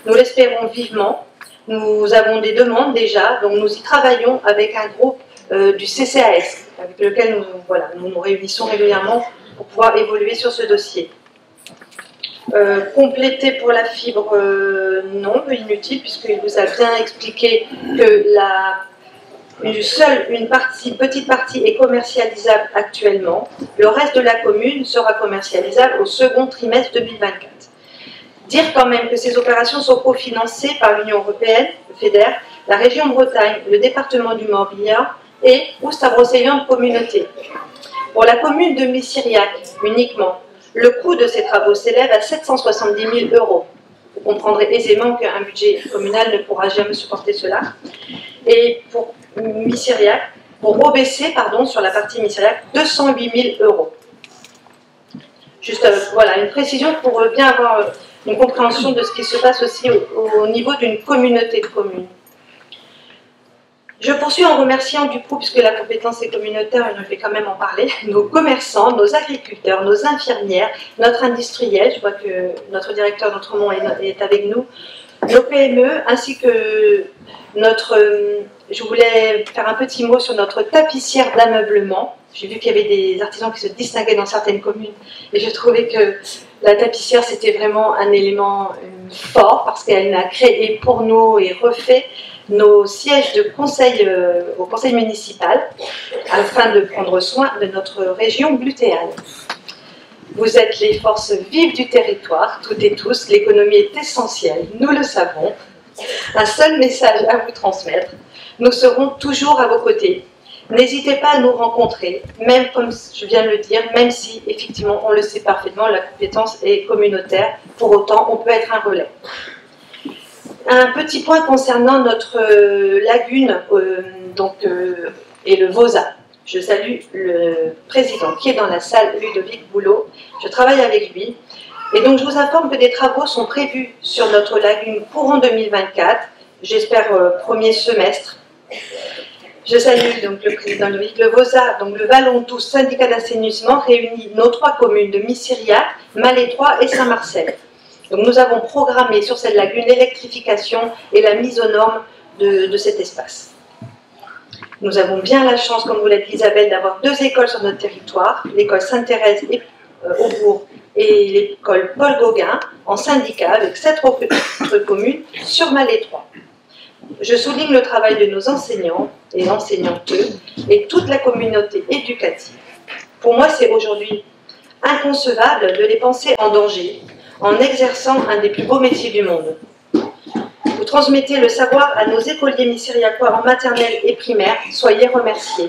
Nous l'espérons vivement. Nous avons des demandes déjà, donc nous y travaillons avec un groupe du CCAS, avec lequel nous nous réunissons régulièrement pour pouvoir évoluer sur ce dossier. Compléter pour la fibre, non, inutile, puisqu'il vous a bien expliqué que une petite partie est commercialisable actuellement. Le reste de la commune sera commercialisable au second trimestre 2024. Dire quand même que ces opérations sont cofinancées par l'Union européenne, le FEDER, la région Bretagne, le département du Morbihan et Oustabrocéliande Communauté. Pour la commune de Missiriac uniquement, Le coût de ces travaux s'élève à 770 000 euros. Vous comprendrez aisément qu'un budget communal ne pourra jamais supporter cela. Et pour Missiriac, pour OBC, pardon, sur la partie Missiriac, 208 000 euros. Juste voilà, une précision pour bien avoir une compréhension de ce qui se passe aussi au niveau d'une communauté de communes. Je poursuis en remerciant du coup, puisque la compétence est communautaire, je vais quand même en parler, nos commerçants, nos agriculteurs, nos infirmières, notre industriel, je vois que notre directeur d'Entremont est avec nous, nos PME, ainsi que notre... Je voulais faire un petit mot sur notre tapissière d'ameublement. J'ai vu qu'il y avait des artisans qui se distinguaient dans certaines communes, et je trouvais que la tapissière, c'était vraiment un élément fort, parce qu'elle a créé pour nous et refait nos sièges de conseil au conseil municipal afin de prendre soin de notre région glutéale. Vous êtes les forces vives du territoire, toutes et tous, l'économie est essentielle, nous le savons. Un seul message à vous transmettre, nous serons toujours à vos côtés. N'hésitez pas à nous rencontrer, même comme je viens de le dire, même si effectivement on le sait parfaitement, la compétence est communautaire, pour autant on peut être un relais. Un petit point concernant notre lagune et le VOSA. Je salue le président qui est dans la salle, Ludovic Boulot. Je travaille avec lui. Et donc je vous informe que des travaux sont prévus sur notre lagune courant 2024. J'espère premier semestre. Je salue donc le président Ludovic. Le VOSA, donc le Vallon 12 syndicat d'assainissement, réunit nos 3 communes de Missiriac, Malétroit et Saint-Marcel. Donc nous avons programmé sur cette lagune l'électrification et la mise aux normes de cet espace. Nous avons bien la chance, comme vous l'a dit Isabelle, d'avoir 2 écoles sur notre territoire, l'école Sainte-Thérèse au Bourg et l'école Paul Gauguin, en syndicat avec 7 autres communes sur Malétroit. Je souligne le travail de nos enseignants et enseignantes et toute la communauté éducative. Pour moi, c'est aujourd'hui inconcevable de les penser en danger en exerçant un des plus beaux métiers du monde. Vous transmettez le savoir à nos écoliers missiriacois en maternelle et primaire, soyez remerciés.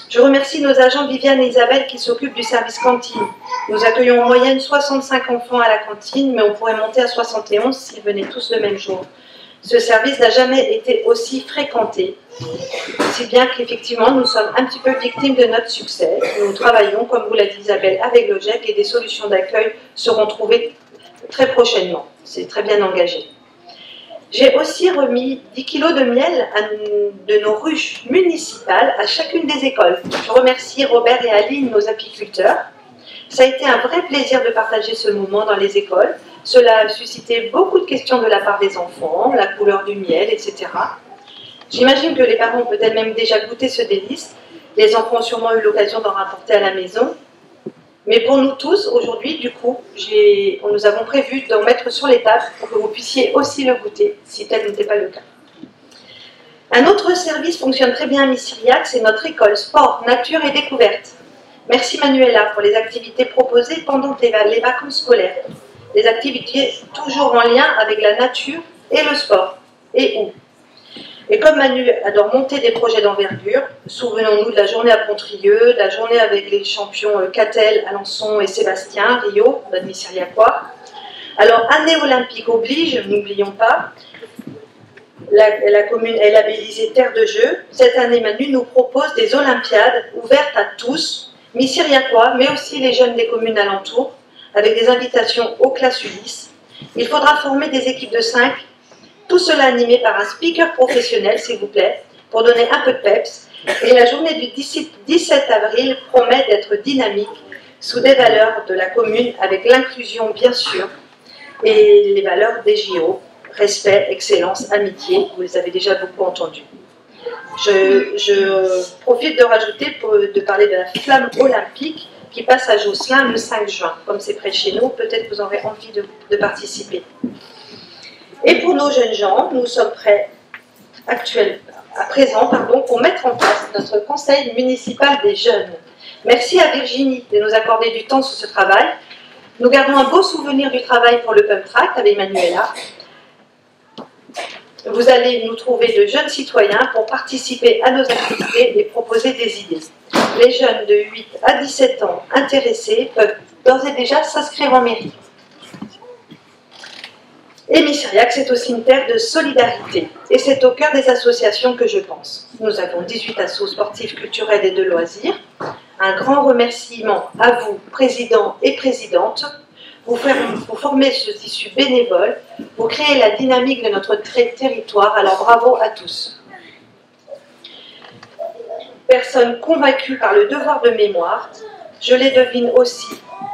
Je remercie nos agents Viviane et Isabelle qui s'occupent du service cantine. Nous accueillons en moyenne 65 enfants à la cantine, mais on pourrait monter à 71 s'ils venaient tous le même jour. Ce service n'a jamais été aussi fréquenté, si bien qu'effectivement nous sommes un petit peu victimes de notre succès. Nous travaillons, comme vous l'a dit Isabelle, avec le GEC et des solutions d'accueil seront trouvées très prochainement. C'est très bien engagé. J'ai aussi remis 10 kilos de miel de nos ruches municipales à chacune des écoles. Je remercie Robert et Aline, nos apiculteurs. Ça a été un vrai plaisir de partager ce moment dans les écoles. Cela a suscité beaucoup de questions de la part des enfants, la couleur du miel, etc. J'imagine que les parents ont peut-être même déjà goûté ce délice. Les enfants ont sûrement eu l'occasion d'en rapporter à la maison. Mais pour nous tous, aujourd'hui, du coup, nous avons prévu d'en mettre sur les tables pour que vous puissiez aussi le goûter, si tel n'était pas le cas. Un autre service fonctionne très bien à Missiriac, c'est notre école sport, nature et découverte. Merci Manuela pour les activités proposées pendant les vacances scolaires. Des activités toujours en lien avec la nature et le sport. Et où? Et comme Manu adore monter des projets d'envergure, souvenons-nous de la journée à Pontrieux, de la journée avec les champions Catel, Alençon et Sébastien, Rio, notre Missiriacois. Alors, année olympique oblige, n'oublions pas, la commune est labellisée Terre de Jeux. Cette année, Manu nous propose des Olympiades ouvertes à tous, Missiriacois, mais aussi les jeunes des communes alentours, avec des invitations aux classes Ulysse. Il faudra former des équipes de 5, tout cela animé par un speaker professionnel, s'il vous plaît, pour donner un peu de peps. Et la journée du 17 avril promet d'être dynamique, sous des valeurs de la commune, avec l'inclusion bien sûr, et les valeurs des JO, respect, excellence, amitié, vous les avez déjà beaucoup entendues. Je profite de rajouter, de parler de la flamme olympique, qui passe à Josselin le 5 juin. Comme c'est près de chez nous, peut-être que vous aurez envie de participer. Et pour nos jeunes gens, nous sommes prêts à présent pour mettre en place notre conseil municipal des jeunes. Merci à Virginie de nous accorder du temps sur ce travail. Nous gardons un beau souvenir du travail pour le Pump Track avec Manuela. Vous allez nous trouver de jeunes citoyens pour participer à nos activités et proposer des idées. Les jeunes de 8 à 17 ans intéressés peuvent d'ores et déjà s'inscrire en mairie. Et Missiriac, c'est aussi une terre de solidarité. Et c'est au cœur des associations que je pense. Nous avons 18 assos sportifs, culturels et de loisirs. Un grand remerciement à vous, présidents et présidentes. Vous formez ce tissu bénévole. Vous créez la dynamique de notre territoire. Alors bravo à tous. Personnes convaincues par le devoir de mémoire, je les devine aussi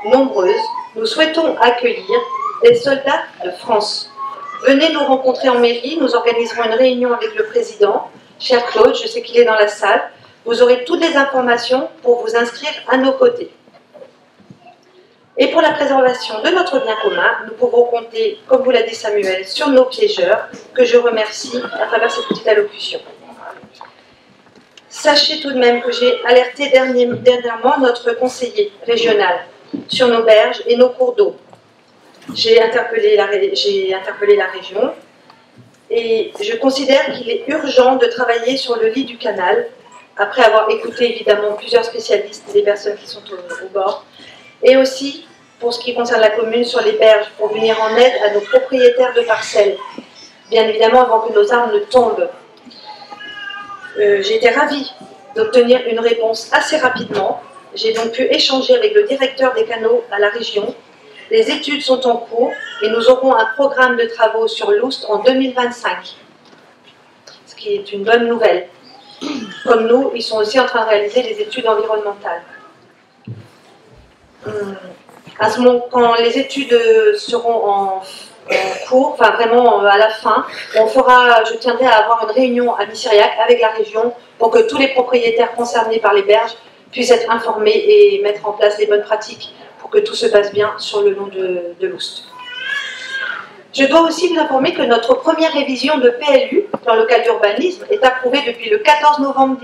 nombreuses. Nous souhaitons accueillir des soldats de France. Venez nous rencontrer en mairie, nous organiserons une réunion avec le président. Cher Claude, je sais qu'il est dans la salle. Vous aurez toutes les informations pour vous inscrire à nos côtés. Et pour la préservation de notre bien commun, nous pouvons compter, comme vous l'a dit Samuel, sur nos piégeurs, que je remercie à travers cette petite allocution. Sachez tout de même que j'ai alerté dernièrement notre conseiller régional sur nos berges et nos cours d'eau. J'ai interpellé la région et je considère qu'il est urgent de travailler sur le lit du canal, après avoir écouté évidemment plusieurs spécialistes, des personnes qui sont au bord, et aussi, pour ce qui concerne la commune, sur les berges, pour venir en aide à nos propriétaires de parcelles, bien évidemment avant que nos arbres ne tombent. J'ai été ravie d'obtenir une réponse assez rapidement. J'ai donc pu échanger avec le directeur des canaux à la région. Les études sont en cours et nous aurons un programme de travaux sur l'Oust en 2025, ce qui est une bonne nouvelle. Comme nous, ils sont aussi en train de réaliser les études environnementales. À ce moment, quand les études seront en cours, enfin vraiment à la fin, je tiendrai à avoir une réunion à Missiriac avec la région pour que tous les propriétaires concernés par les berges puissent être informés et mettre en place les bonnes pratiques pour que tout se passe bien sur le long de l'Oust. Je dois aussi vous informer que notre première révision de PLU, plan local d'urbanisme, est approuvée depuis le 14 novembre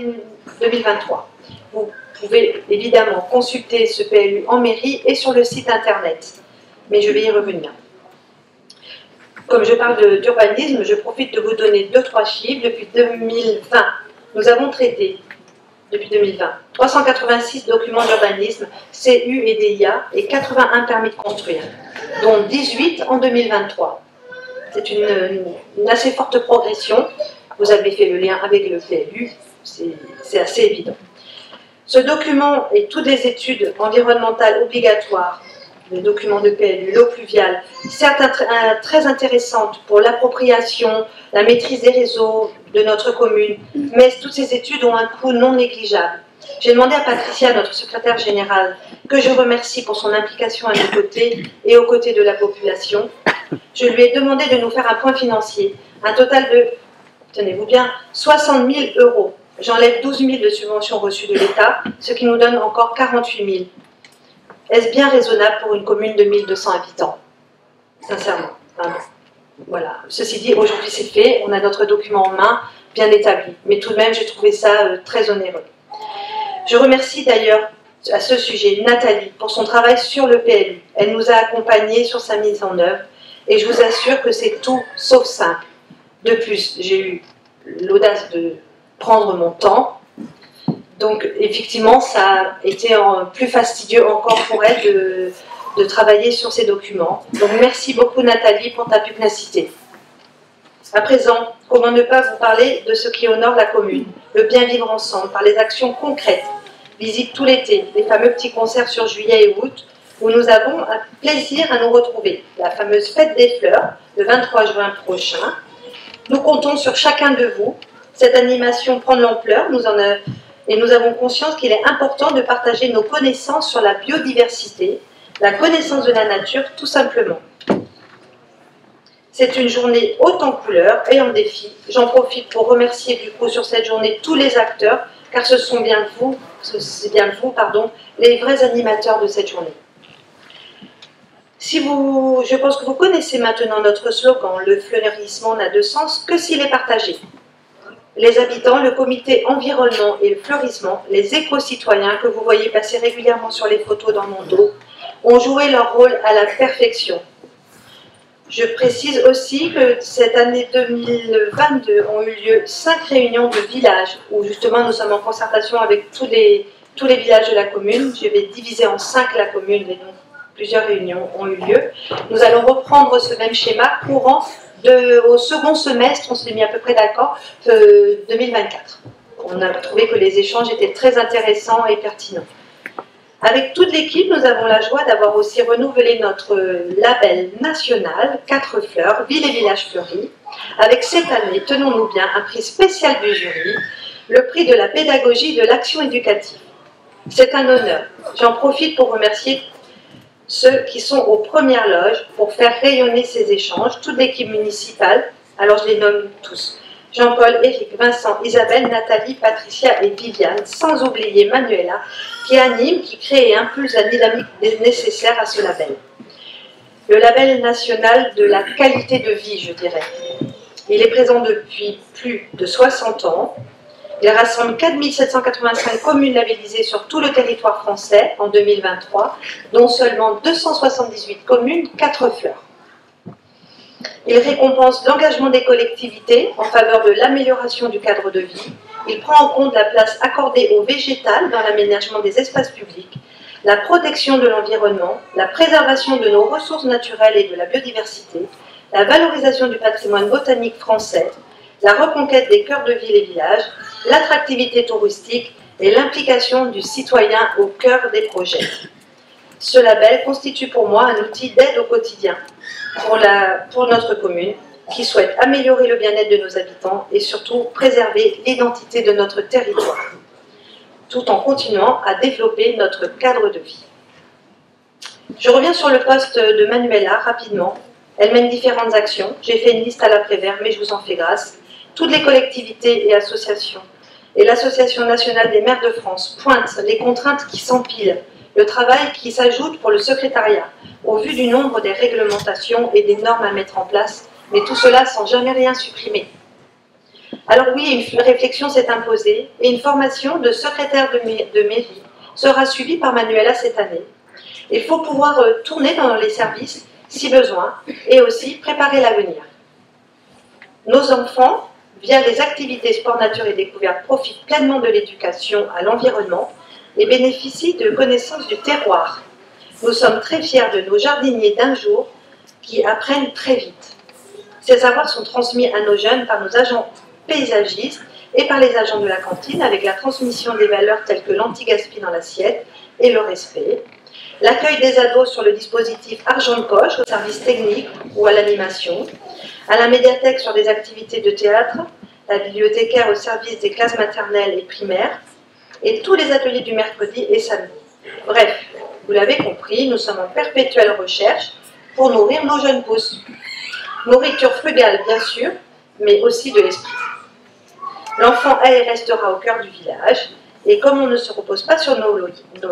2023. Vous pouvez évidemment consulter ce PLU en mairie et sur le site internet, mais je vais y revenir. Comme je parle d'urbanisme, je profite de vous donner 2-3 chiffres. Depuis 2020, nous avons traité, depuis 2020, 386 documents d'urbanisme, CU et DIA, et 81 permis de construire, dont 18 en 2023. C'est une assez forte progression. Vous avez fait le lien avec le PLU, c'est assez évident. Ce document et toutes les études environnementales obligatoires, les documents de PLU, l'eau pluviale, certes très intéressantes pour l'appropriation, la maîtrise des réseaux de notre commune, mais toutes ces études ont un coût non négligeable. J'ai demandé à Patricia, notre secrétaire générale, que je remercie pour son implication à nos côtés et aux côtés de la population. Je lui ai demandé de nous faire un point financier, un total de, tenez-vous bien, 60 000 €. J'enlève 12 000 de subventions reçues de l'État, ce qui nous donne encore 48 000. Est-ce bien raisonnable pour une commune de 1200 habitants? Sincèrement. Voilà. Ceci dit, aujourd'hui c'est fait, on a notre document en main, bien établi. Mais tout de même, j'ai trouvé ça très onéreux. Je remercie d'ailleurs à ce sujet Nathalie pour son travail sur le PLU. Elle nous a accompagnés sur sa mise en œuvre et je vous assure que c'est tout sauf simple. De plus, j'ai eu l'audace de prendre mon temps. Donc, effectivement, ça a été plus fastidieux encore pour elle de travailler sur ces documents. Donc, merci beaucoup Nathalie pour ta pugnacité. À présent, comment ne pas vous parler de ce qui honore la commune, le bien vivre ensemble, par les actions concrètes, visite tout l'été, les fameux petits concerts sur juillet et août, où nous avons un plaisir à nous retrouver. La fameuse fête des fleurs, le 23 juin prochain. Nous comptons sur chacun de vous. Cette animation prend de l'ampleur, et nous avons conscience qu'il est important de partager nos connaissances sur la biodiversité, la connaissance de la nature, tout simplement. C'est une journée haute en couleurs et en défis. J'en profite pour remercier du coup sur cette journée tous les acteurs, car ce sont bien vous, les vrais animateurs de cette journée. Je pense que vous connaissez maintenant notre slogan, le fleurissement n'a de sens que s'il est partagé. Les habitants, le comité environnement et le fleurissement, les éco-citoyens que vous voyez passer régulièrement sur les photos dans mon dos, ont joué leur rôle à la perfection. Je précise aussi que cette année 2022 ont eu lieu 5 réunions de villages, où justement nous sommes en concertation avec tous les villages de la commune. Je vais diviser en 5 la commune, et donc plusieurs réunions ont eu lieu. Nous allons reprendre ce même schéma courant au second semestre, on s'est mis à peu près d'accord, 2024. On a trouvé que les échanges étaient très intéressants et pertinents. Avec toute l'équipe, nous avons la joie d'avoir aussi renouvelé notre label national 4 fleurs, Ville et Village Fleuris, avec cette année, tenons-nous bien, un prix spécial du jury, le prix de la pédagogie de l'action éducative. C'est un honneur. J'en profite pour remercier ceux qui sont aux premières loges pour faire rayonner ces échanges, toute l'équipe municipale, alors je les nomme tous. Jean-Paul, Éric, Vincent, Isabelle, Nathalie, Patricia et Viviane, sans oublier Manuela, qui anime, qui crée et impulse la dynamique nécessaire à ce label. Le label national de la qualité de vie, je dirais. Il est présent depuis plus de 60 ans. Il rassemble 4 785 communes labellisées sur tout le territoire français en 2023, dont seulement 278 communes, 4 fleurs. Il récompense l'engagement des collectivités en faveur de l'amélioration du cadre de vie. Il prend en compte la place accordée au végétal dans l'aménagement des espaces publics, la protection de l'environnement, la préservation de nos ressources naturelles et de la biodiversité, la valorisation du patrimoine botanique français, la reconquête des cœurs de ville et villages, l'attractivité touristique et l'implication du citoyen au cœur des projets. Ce label constitue pour moi un outil d'aide au quotidien pour notre commune qui souhaite améliorer le bien-être de nos habitants et surtout préserver l'identité de notre territoire, tout en continuant à développer notre cadre de vie. Je reviens sur le poste de Manuela rapidement. Elle mène différentes actions. J'ai fait une liste à l'après-vert, mais je vous en fais grâce. Toutes les collectivités et associations et l'Association nationale des maires de France pointent les contraintes qui s'empilent, le travail qui s'ajoute pour le secrétariat, au vu du nombre des réglementations et des normes à mettre en place, mais tout cela sans jamais rien supprimer. Alors oui, une réflexion s'est imposée et une formation de secrétaire de mairie sera suivie par Manuela cette année. Il faut pouvoir tourner dans les services si besoin et aussi préparer l'avenir. Nos enfants, via les activités sport, nature et découverte, profitent pleinement de l'éducation à l'environnement et bénéficient de connaissances du terroir. Nous sommes très fiers de nos jardiniers d'un jour qui apprennent très vite. Ces savoirs sont transmis à nos jeunes par nos agents paysagistes et par les agents de la cantine avec la transmission des valeurs telles que l'anti-gaspi dans l'assiette et le respect. L'accueil des ados sur le dispositif argent de poche au service technique ou à l'animation. À la médiathèque sur des activités de théâtre. La bibliothécaire au service des classes maternelles et primaires. Et tous les ateliers du mercredi et samedi. Bref, vous l'avez compris, nous sommes en perpétuelle recherche pour nourrir nos jeunes pousses. Nourriture frugale, bien sûr, mais aussi de l'esprit. L'enfant est et restera au cœur du village, et comme on ne se repose pas sur nos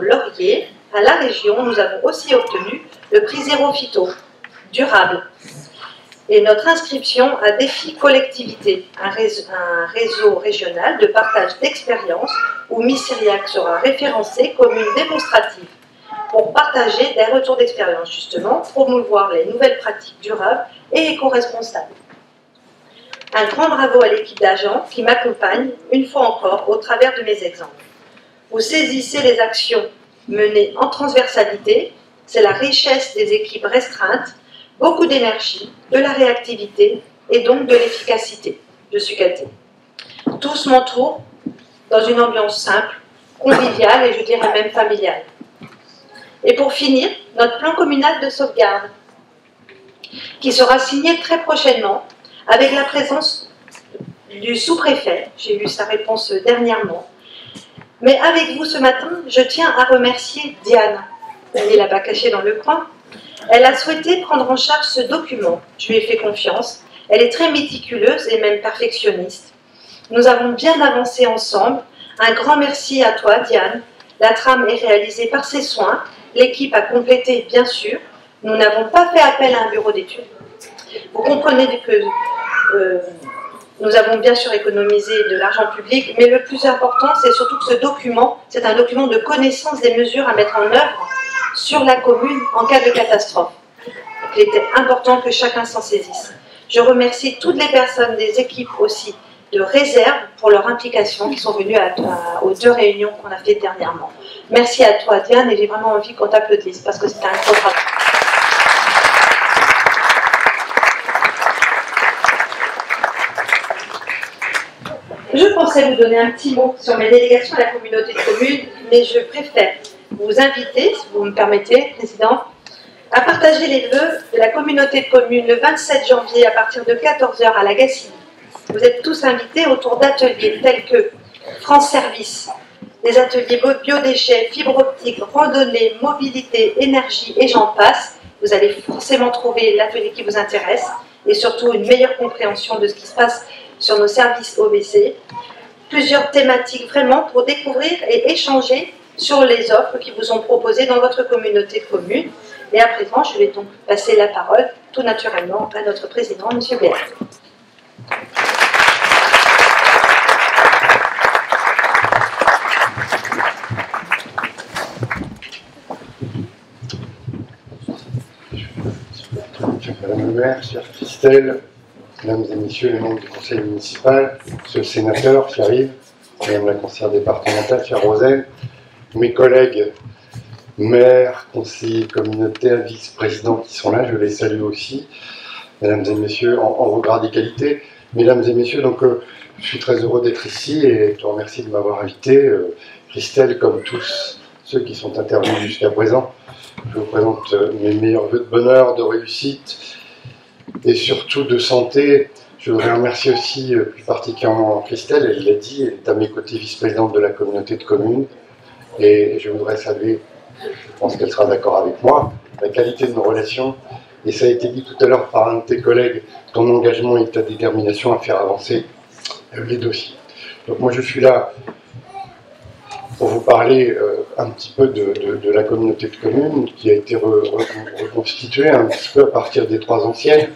lauriers, à la région, nous avons aussi obtenu le prix Zéro Phyto, durable. Et notre inscription à Défi Collectivité, un réseau régional de partage d'expériences où Missiriac sera référencé comme une démonstrative pour partager des retours d'expérience, justement, promouvoir les nouvelles pratiques durables et éco-responsables. Un grand bravo à l'équipe d'agents qui m'accompagne, une fois encore, au travers de mes exemples. Vous saisissez les actions menées en transversalité, c'est la richesse des équipes restreintes, beaucoup d'énergie, de la réactivité et donc de l'efficacité. Je suis gâtée. Tous m'entourent dans une ambiance simple, conviviale et je dirais même familiale. Et pour finir, notre plan communal de sauvegarde, qui sera signé très prochainement avec la présence du sous-préfet. J'ai eu sa réponse dernièrement. Mais avec vous ce matin, je tiens à remercier Diane. Elle est là-bas cachée dans le coin. Elle a souhaité prendre en charge ce document. Je lui ai fait confiance. Elle est très méticuleuse et même perfectionniste. Nous avons bien avancé ensemble. Un grand merci à toi, Diane. La trame est réalisée par ses soins. L'équipe a complété, bien sûr. Nous n'avons pas fait appel à un bureau d'études. Vous comprenez que nous avons bien sûr économisé de l'argent public, mais le plus important, c'est surtout que ce document, c'est un document de connaissance des mesures à mettre en œuvre sur la commune en cas de catastrophe. qu'il était important que chacun s'en saisisse. Je remercie toutes les personnes des équipes aussi de réserve pour leur implication qui sont venues aux 2 réunions qu'on a faites dernièrement. Merci à toi Diane et j'ai vraiment envie qu'on t'applaudisse parce que c'était un gros travail. Je pensais vous donner un petit mot sur mes délégations à la communauté de communes, mais je préfère vous inviter, si vous me permettez, Président, à partager les vœux de la communauté de communes le 27 janvier à partir de 14 h à la Gacilly. Vous êtes tous invités autour d'ateliers tels que France Service, des ateliers biodéchets, fibre optique, randonnée, mobilité, énergie et j'en passe. Vous allez forcément trouver l'atelier qui vous intéresse et surtout une meilleure compréhension de ce qui se passe sur nos services OBC. Plusieurs thématiques vraiment pour découvrir et échanger sur les offres qui vous sont proposées dans votre communauté de communes. Et à présent, je vais donc passer la parole tout naturellement à notre président, M. Blaise. Madame le maire, chère Christelle, mesdames et messieurs les membres du conseil municipal, monsieur le sénateur qui arrive, madame la conseillère départementale, chère Rosaine, mes collègues maires, conseillers communautaires, vice-présidents qui sont là, je les salue aussi, mesdames et messieurs, en vos grades et qualités. Mesdames et messieurs, donc je suis très heureux d'être ici et je vous remercie de m'avoir invité. Christelle, comme tous ceux qui sont intervenus jusqu'à présent, je vous présente mes meilleurs vœux de bonheur, de réussite et surtout de santé. Je voudrais remercier aussi plus particulièrement Christelle, elle l'a dit, elle est à mes côtés vice-présidente de la communauté de communes. Et je voudrais saluer, je pense qu'elle sera d'accord avec moi, la qualité de nos relations. Et ça a été dit tout à l'heure par un de tes collègues, ton engagement et ta détermination à faire avancer les dossiers. Donc moi je suis là pour vous parler un petit peu de la communauté de communes qui a été reconstituée un petit peu à partir des 3 anciennes,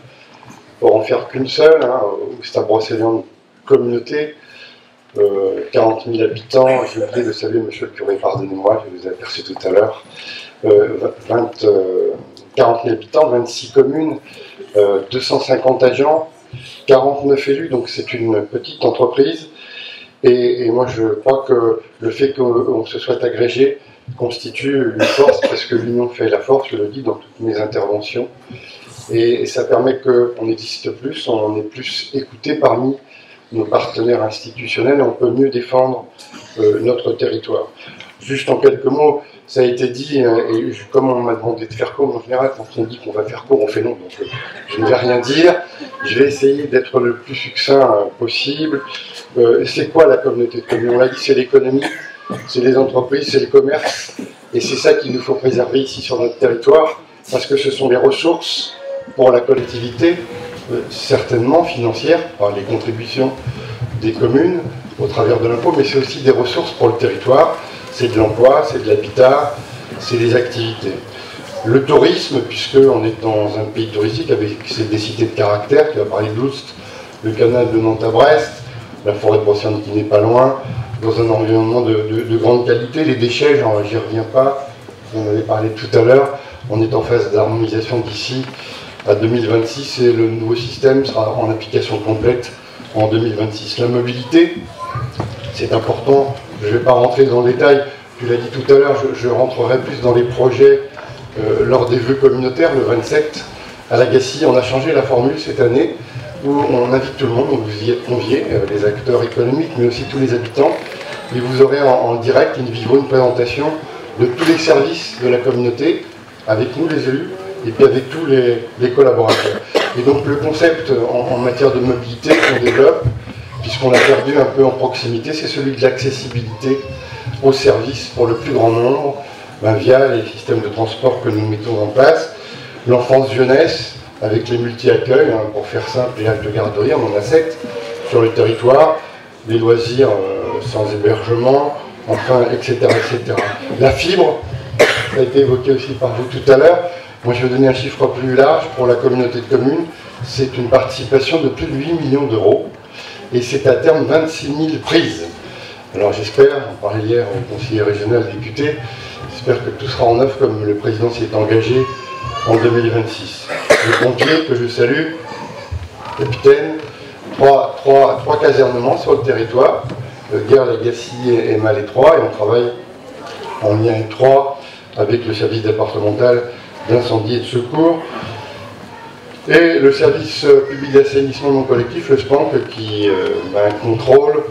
pour en faire qu'une seule, hein, c'est à Brocéliande communauté, 40 000 habitants, j'ai oublié de saluer monsieur le curé, pardonnez-moi, je vous ai aperçu tout à l'heure, 40 000 habitants, 26 communes, 250 agents, 49 élus, donc c'est une petite entreprise. Et moi je crois que le fait qu'on se soit agrégé constitue une force, parce que l'union fait la force, je le dis dans toutes mes interventions. Et ça permet qu'on existe plus, on est plus écouté parmi nos partenaires institutionnels et on peut mieux défendre notre territoire. Juste en quelques mots, ça a été dit, et comme on m'a demandé de faire court, en général, quand on dit qu'on va faire court, on fait long, donc je ne vais rien dire. Je vais essayer d'être le plus succinct possible. C'est quoi la communauté de communes? On l'a dit, c'est l'économie, c'est les entreprises, c'est le commerce, et c'est ça qu'il nous faut préserver ici sur notre territoire, parce que ce sont les ressources pour la collectivité, certainement financières, par les contributions des communes au travers de l'impôt, mais c'est aussi des ressources pour le territoire. C'est de l'emploi, c'est de l'habitat, c'est des activités. Le tourisme, puisqu'on est dans un pays touristique avec des cités de caractère, tu as parlé de l'Oust, le canal de Nantes à Brest, la forêt de Brocéliande qui n'est pas loin, dans un environnement de grande qualité. Les déchets, j'y reviens pas, on en avait parlé tout à l'heure, on est en phase d'harmonisation d'ici à 2026 et le nouveau système sera en application complète en 2026. La mobilité, c'est important. Je ne vais pas rentrer dans le détail, tu l'as dit tout à l'heure, je rentrerai plus dans les projets lors des vœux communautaires, le 27, à la Gacilly. On a changé la formule cette année, où on invite tout le monde, donc vous y êtes conviés, les acteurs économiques, mais aussi tous les habitants, et vous aurez en direct, in vivo, une présentation de tous les services de la communauté, avec nous les élus, et puis avec tous les collaborateurs. Et donc le concept en matière de mobilité qu'on développe, puisqu'on l'a perdu un peu en proximité, c'est celui de l'accessibilité aux services pour le plus grand nombre, via les systèmes de transport que nous mettons en place. L'enfance-jeunesse, avec les multi-accueils, pour faire simple, les haltes de garderie, on en a 7 sur le territoire, les loisirs sans hébergement, enfin, etc., etc. La fibre, ça a été évoqué aussi par vous tout à l'heure. Moi, je vais donner un chiffre plus large pour la communauté de communes. C'est une participation de plus de 8 millions d'euros. Et c'est à terme 26 000 prises. Alors j'espère, on parlait hier au conseiller régional député, j'espère que tout sera en œuvre comme le président s'y est engagé en 2026. les pompiers que je salue, capitaine, trois casernements sur le territoire, Guerre, Lagacy et Malétroit, et on travaille en lien étroit avec le service départemental d'incendie et de secours et le service public d'assainissement non collectif, le SPANC, qui contrôle,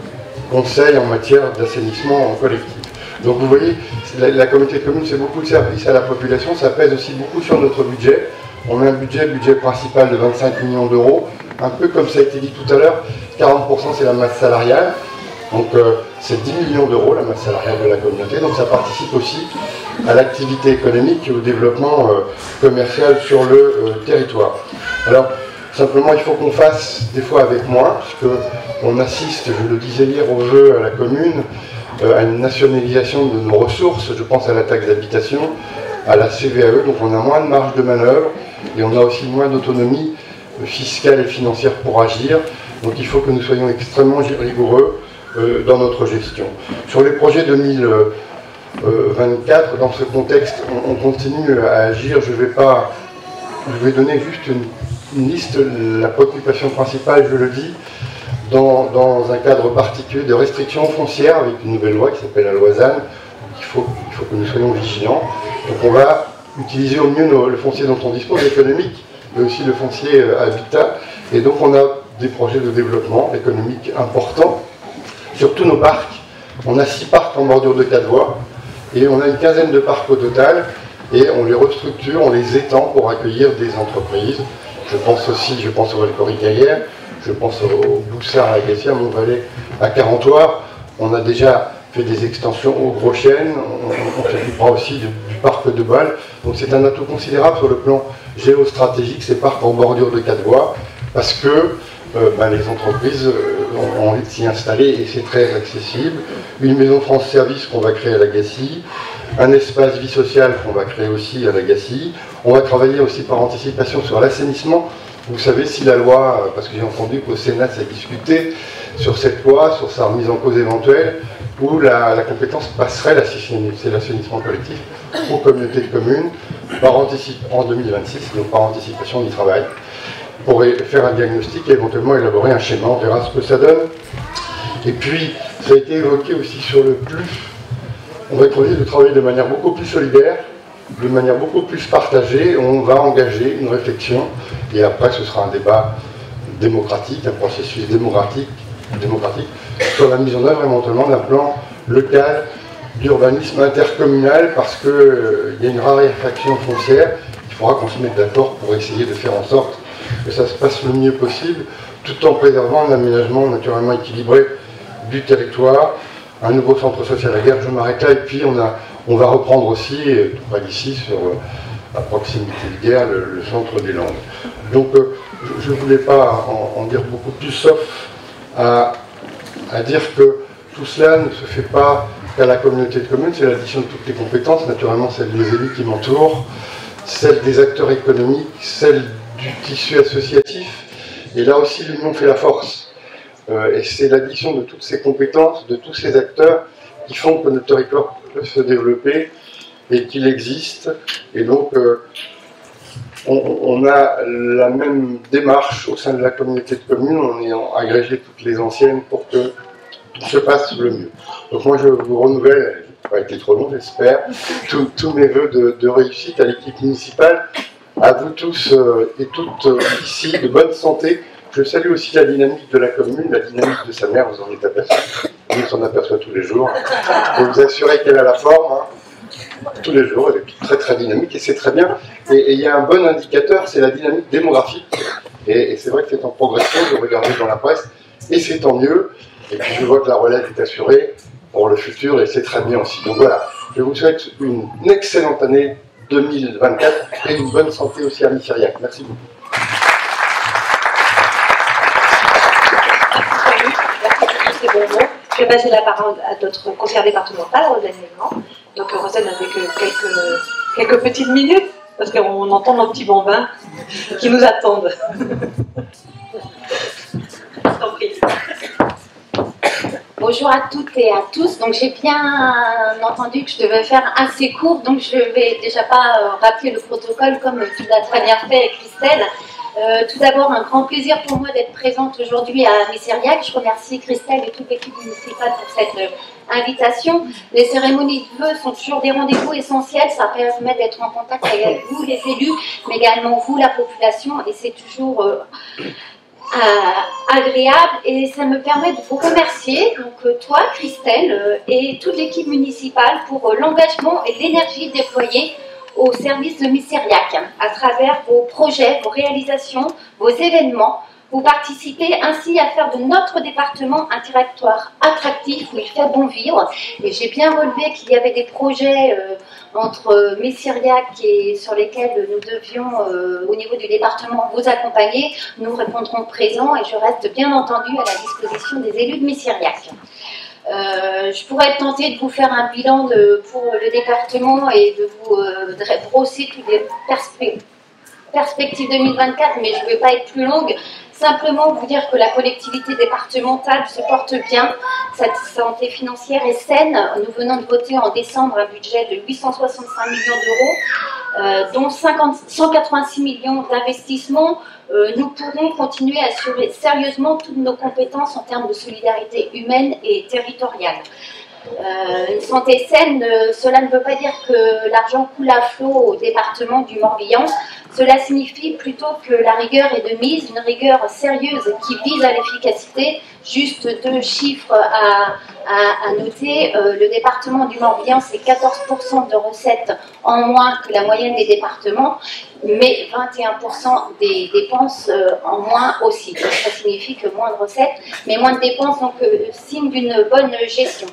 conseille en matière d'assainissement collectif. Donc vous voyez, la communauté de communes, c'est beaucoup de services à la population, ça pèse aussi beaucoup sur notre budget. On a un budget principal de 25 millions d'euros, un peu comme ça a été dit tout à l'heure, 40% c'est la masse salariale, donc c'est 10 millions d'euros la masse salariale de la communauté, donc ça participe aussi à l'activité économique et au développement commercial sur le territoire. Alors, simplement, il faut qu'on fasse des fois avec moins, puisqu'on assiste, je le disais hier au vœu à la commune, à une nationalisation de nos ressources, je pense à la taxe d'habitation, à la CVAE, donc on a moins de marge de manœuvre et on a aussi moins d'autonomie fiscale et financière pour agir, donc il faut que nous soyons extrêmement rigoureux dans notre gestion. Sur les projets 2024, dans ce contexte, on continue à agir, je vais donner juste une liste, la préoccupation principale, je le dis, dans un cadre particulier de restriction foncière avec une nouvelle loi qui s'appelle la loi ZAN. Il faut que nous soyons vigilants. Donc on va utiliser au mieux le foncier dont on dispose, économique, mais aussi le foncier habitat. Et donc on a des projets de développement économique importants sur tous nos parcs. On a 6 parcs en bordure de 4 voies et on a une quinzaine de parcs au total et on les restructure, on les étend pour accueillir des entreprises. Je pense au Valcoricaillère, je pense au Boussard à Lagacy, à Montvalais, à Carentoire. On a déjà fait des extensions au Gros Chêne, on s'occupera aussi du parc de Bâle. Donc c'est un atout considérable sur le plan géostratégique, ces parcs en bordure de 4 voies, parce que les entreprises ont envie de s'y installer et c'est très accessible. Une maison France Service qu'on va créer à Lagacy, un espace vie sociale qu'on va créer aussi à Lagacy. On va travailler aussi par anticipation sur l'assainissement. Vous savez, si la loi, parce que j'ai entendu qu'au Sénat ça discutait sur cette loi, sur sa remise en cause éventuelle, où la compétence passerait, c'est l'assainissement collectif, aux communautés de communes, en 2026, donc par anticipation du travail, pour faire un diagnostic et éventuellement élaborer un schéma, on verra ce que ça donne. Et puis, ça a été évoqué aussi sur le plus, on va essayer de travailler de manière beaucoup plus solidaire, de manière beaucoup plus partagée, on va engager une réflexion, et après ce sera un débat démocratique, un processus démocratique sur la mise en œuvre éventuellement d'un plan local d'urbanisme intercommunal, parce qu'il y a une raréfaction foncière, il faudra qu'on se mette d'accord pour essayer de faire en sorte que ça se passe le mieux possible, tout en préservant un aménagement naturellement équilibré du territoire, un nouveau centre social à Guerre. Je m'arrête là, et puis on va reprendre aussi, tout près d'ici, sur à proximité de Guerre, le centre des Landes. Donc je ne voulais pas en dire beaucoup plus, sauf à dire que tout cela ne se fait pas qu'à la communauté de communes, c'est l'addition de toutes les compétences, naturellement celles des élus qui m'entourent, celles des acteurs économiques, celles du tissu associatif, et là aussi l'union fait la force. Et c'est l'addition de toutes ces compétences, de tous ces acteurs, qui font que notre territoire peut se développer et qu'il existe. Et donc, on a la même démarche au sein de la communauté de communes, on est agrégé toutes les anciennes pour que tout se passe le mieux. Donc moi, je vous renouvelle, ça n'a pas été trop long, j'espère, tous mes voeux de réussite à l'équipe municipale, à vous tous et toutes ici, de bonne santé. Je salue aussi la dynamique de la commune, la dynamique de sa mère, vous en êtes aperçu, on s'en aperçoit tous les jours. Je peux vous assurer qu'elle a la forme, tous les jours, elle est très très dynamique et c'est très bien. Et il y a un bon indicateur, c'est la dynamique démographique. Et c'est vrai que c'est en progression, je regardais dans la presse, et c'est tant mieux. Et puis je vois que la relève est assurée pour le futur et c'est très bien aussi. Donc voilà, je vous souhaite une excellente année 2024 et une bonne santé aussi à Missiriac. Merci beaucoup. Je vais passer la parole à notre conseillère départementale, Rosane Lévent. Donc Rosane avec quelques petites minutes, parce qu'on entend nos petits bambins qui nous attendent. Je t'en prie. Bonjour à toutes et à tous. Donc j'ai bien entendu que je devais faire assez court, donc je ne vais déjà pas rappeler le protocole comme tu l'as très bien fait, Christelle. Tout d'abord, un grand plaisir pour moi d'être présente aujourd'hui à Messériac. Je remercie Christelle et toute l'équipe municipale pour cette invitation. Les cérémonies de vœux sont toujours des rendez-vous essentiels. Ça permet d'être en contact avec vous, les élus, mais également vous, la population, et c'est toujours agréable, et ça me permet de vous remercier, donc toi Christelle et toute l'équipe municipale pour l'engagement et l'énergie déployée au service de Messériac à travers vos projets, vos réalisations, vos événements. Vous participez ainsi à faire de notre département un territoire attractif où il fait bon vivre. Et j'ai bien relevé qu'il y avait des projets entre Messériac et sur lesquels nous devions, au niveau du département, vous accompagner. Nous répondrons présents et je reste bien entendu à la disposition des élus de Messériac. Je pourrais être tentée de vous faire un bilan pour le département et de vous brosser toutes les perspectives 2024, mais je ne vais pas être plus longue. Simplement vous dire que la collectivité départementale se porte bien, sa santé financière est saine. Nous venons de voter en décembre un budget de 865 millions d'euros, dont 186 millions d'investissements. Nous pourrons continuer à assurer sérieusement toutes nos compétences en termes de solidarité humaine et territoriale. Une santé saine, cela ne veut pas dire que l'argent coule à flot au département du Morbihan. Cela signifie plutôt que la rigueur est de mise, une rigueur sérieuse qui vise à l'efficacité. Juste deux chiffres à noter. Le département du Morbihan, c'est 14% de recettes en moins que la moyenne des départements, mais 21% des dépenses en moins aussi. Donc, ça signifie que moins de recettes, mais moins de dépenses, donc signe d'une bonne gestion.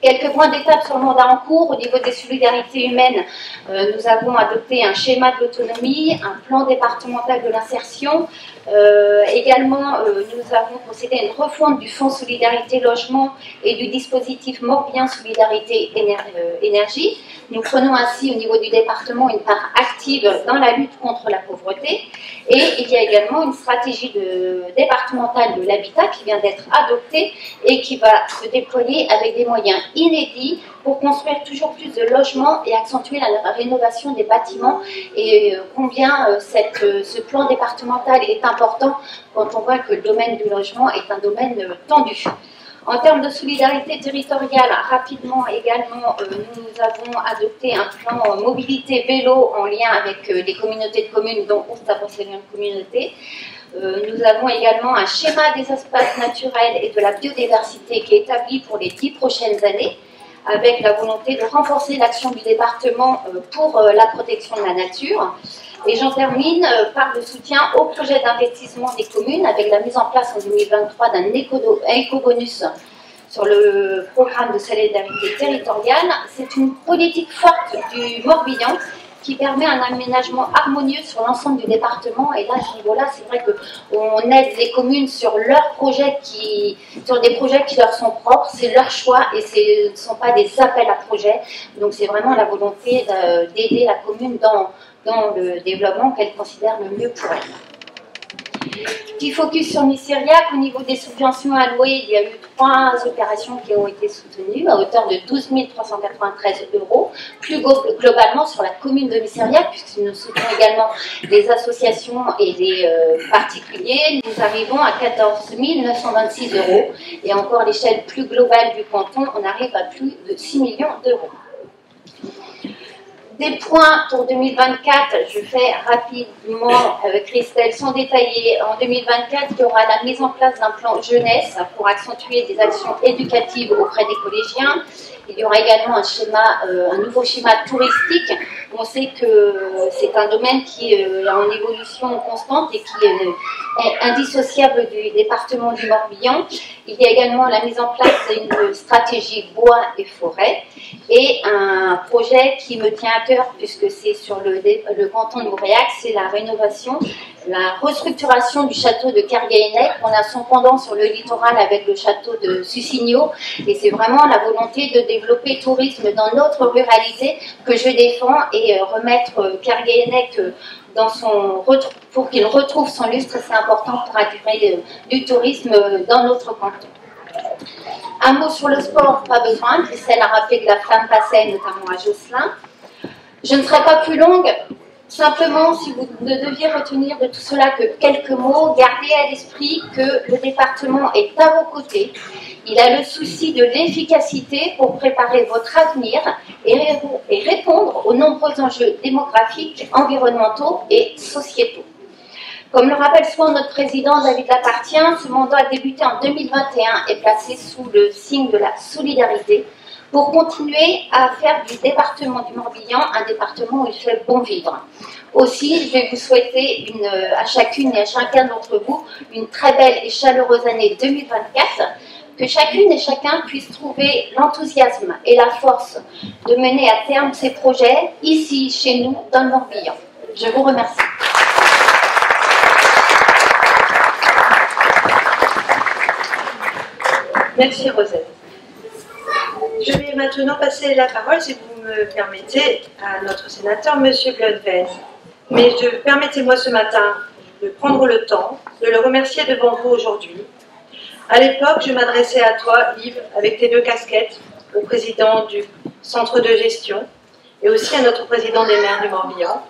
Quelques points d'étape sur le mandat en cours. Au niveau des solidarités humaines, nous avons adopté un schéma de l'autonomie, un plan départemental de l'insertion. Également, nous avons procédé à une refonte du fonds Solidarité Logement et du dispositif Morbihan Solidarité Énergie. Nous prenons ainsi au niveau du département une part active dans la lutte contre la pauvreté. Et il y a également une stratégie départementale de l'habitat qui vient d'être adoptée et qui va se déployer avec des moyens inédits pour construire toujours plus de logements et accentuer la rénovation des bâtiments. Et combien ce plan départemental est important quand on voit que le domaine du logement est un domaine tendu. En termes de solidarité territoriale, rapidement également, nous avons adopté un plan mobilité vélo en lien avec les communautés de communes, dont Ourthe-Brocéliande Communauté. Nous avons également un schéma des espaces naturels et de la biodiversité qui est établi pour les 10 prochaines années, avec la volonté de renforcer l'action du département pour la protection de la nature. Et j'en termine par le soutien au projet d'investissement des communes avec la mise en place en 2023 d'un éco-bonus sur le programme de solidarité territoriale. C'est une politique forte du Morbihan qui permet un aménagement harmonieux sur l'ensemble du département. Et là, à ce niveau-là, c'est vrai qu'on aide les communes sur leurs projets, sur des projets qui leur sont propres, c'est leur choix et ce ne sont pas des appels à projets. Donc c'est vraiment la volonté d'aider la commune dans le développement qu'elle considère le mieux pour elle. Petit focus sur Messériac. Au niveau des subventions allouées, il y a eu 3 opérations qui ont été soutenues à hauteur de 12 393 €. Plus globalement sur la commune de Messériac, puisque nous soutenons également des associations et des particuliers, nous arrivons à 14 926 €. Et encore à l'échelle plus globale du canton, on arrive à plus de 6 millions d'euros. Des points pour 2024, je fais rapidement, Christelle, sont détaillés. En 2024, il y aura la mise en place d'un plan jeunesse pour accentuer des actions éducatives auprès des collégiens. Il y aura également un nouveau schéma touristique. On sait que c'est un domaine qui est en évolution constante et qui est indissociable du département du Morbihan. Il y a également la mise en place d'une stratégie bois et forêt et un projet qui me tient à cœur puisque c'est sur le canton de Mauriac, c'est la rénovation, la restructuration du château de Kerguéhennec. On a son pendant sur le littoral avec le château de Sucigno et c'est vraiment la volonté de développer le tourisme dans notre ruralité que je défends et remettre Kerguéhennec pour qu'il retrouve son lustre, c'est important pour attirer du tourisme dans notre canton. Un mot sur le sport, pas besoin. Christelle a rappelé que la flamme passait, notamment à Josselin. Je ne serai pas plus longue. Simplement, si vous ne deviez retenir de tout cela que quelques mots, gardez à l'esprit que le département est à vos côtés. Il a le souci de l'efficacité pour préparer votre avenir et répondre aux nombreux enjeux démographiques, environnementaux et sociétaux. Comme le rappelle souvent notre président David Lapartien, ce mandat a débuté en 2021 et placé sous le signe de la solidarité pour continuer à faire du département du Morbihan un département où il fait bon vivre. Aussi, je vais vous souhaiter à chacune et à chacun d'entre vous une très belle et chaleureuse année 2024, que chacune et chacun puisse trouver l'enthousiasme et la force de mener à terme ces projets ici, chez nous, dans le Morbihan. Je vous remercie. Merci Rosette. Je vais maintenant passer la parole, si vous me permettez, à notre sénateur, Monsieur Blodven. Mais permettez-moi ce matin de prendre le temps de le remercier devant vous aujourd'hui. À l'époque, je m'adressais à toi, Yves, avec tes 2 casquettes, au président du centre de gestion et aussi à notre président des maires du Morbihan.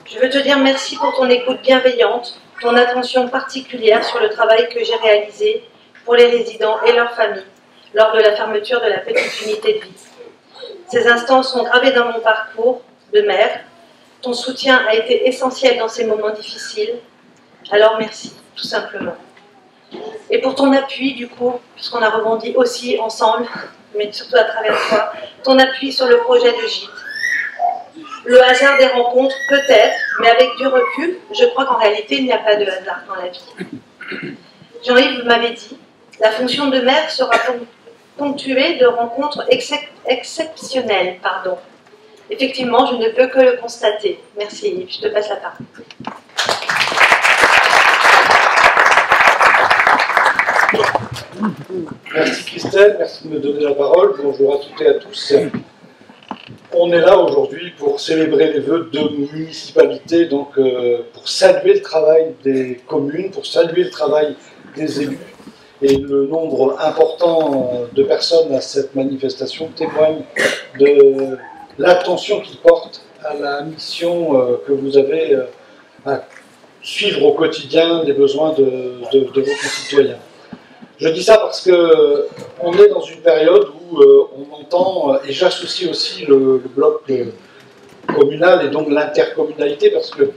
Je veux te dire merci pour ton écoute bienveillante, ton attention particulière sur le travail que j'ai réalisé pour les résidents et leurs familles lors de la fermeture de la petite unité de vie. Ces instants sont gravés dans mon parcours de maire. Ton soutien a été essentiel dans ces moments difficiles. Alors merci, tout simplement. Et pour ton appui, du coup, puisqu'on a rebondi aussi ensemble, mais surtout à travers toi, ton appui sur le projet de gîte. Le hasard des rencontres, peut-être, mais avec du recul, je crois qu'en réalité, il n'y a pas de hasard dans la vie. Jean-Yves m'avait dit, la fonction de maire sera ponctuée de rencontres exceptionnelles. Effectivement, je ne peux que le constater. Merci Yves, je te passe la parole. Merci Christelle, merci de me donner la parole. Bonjour à toutes et à tous. On est là aujourd'hui pour célébrer les vœux de municipalité, donc pour saluer le travail des communes, pour saluer le travail des élus. Et le nombre important de personnes à cette manifestation témoigne de l'attention qu'ils portent à la mission que vous avez à suivre au quotidien les besoins de vos concitoyens. Je dis ça parce qu'on est dans une période où on entend, et j'associe aussi le bloc communal et donc l'intercommunalité, parce que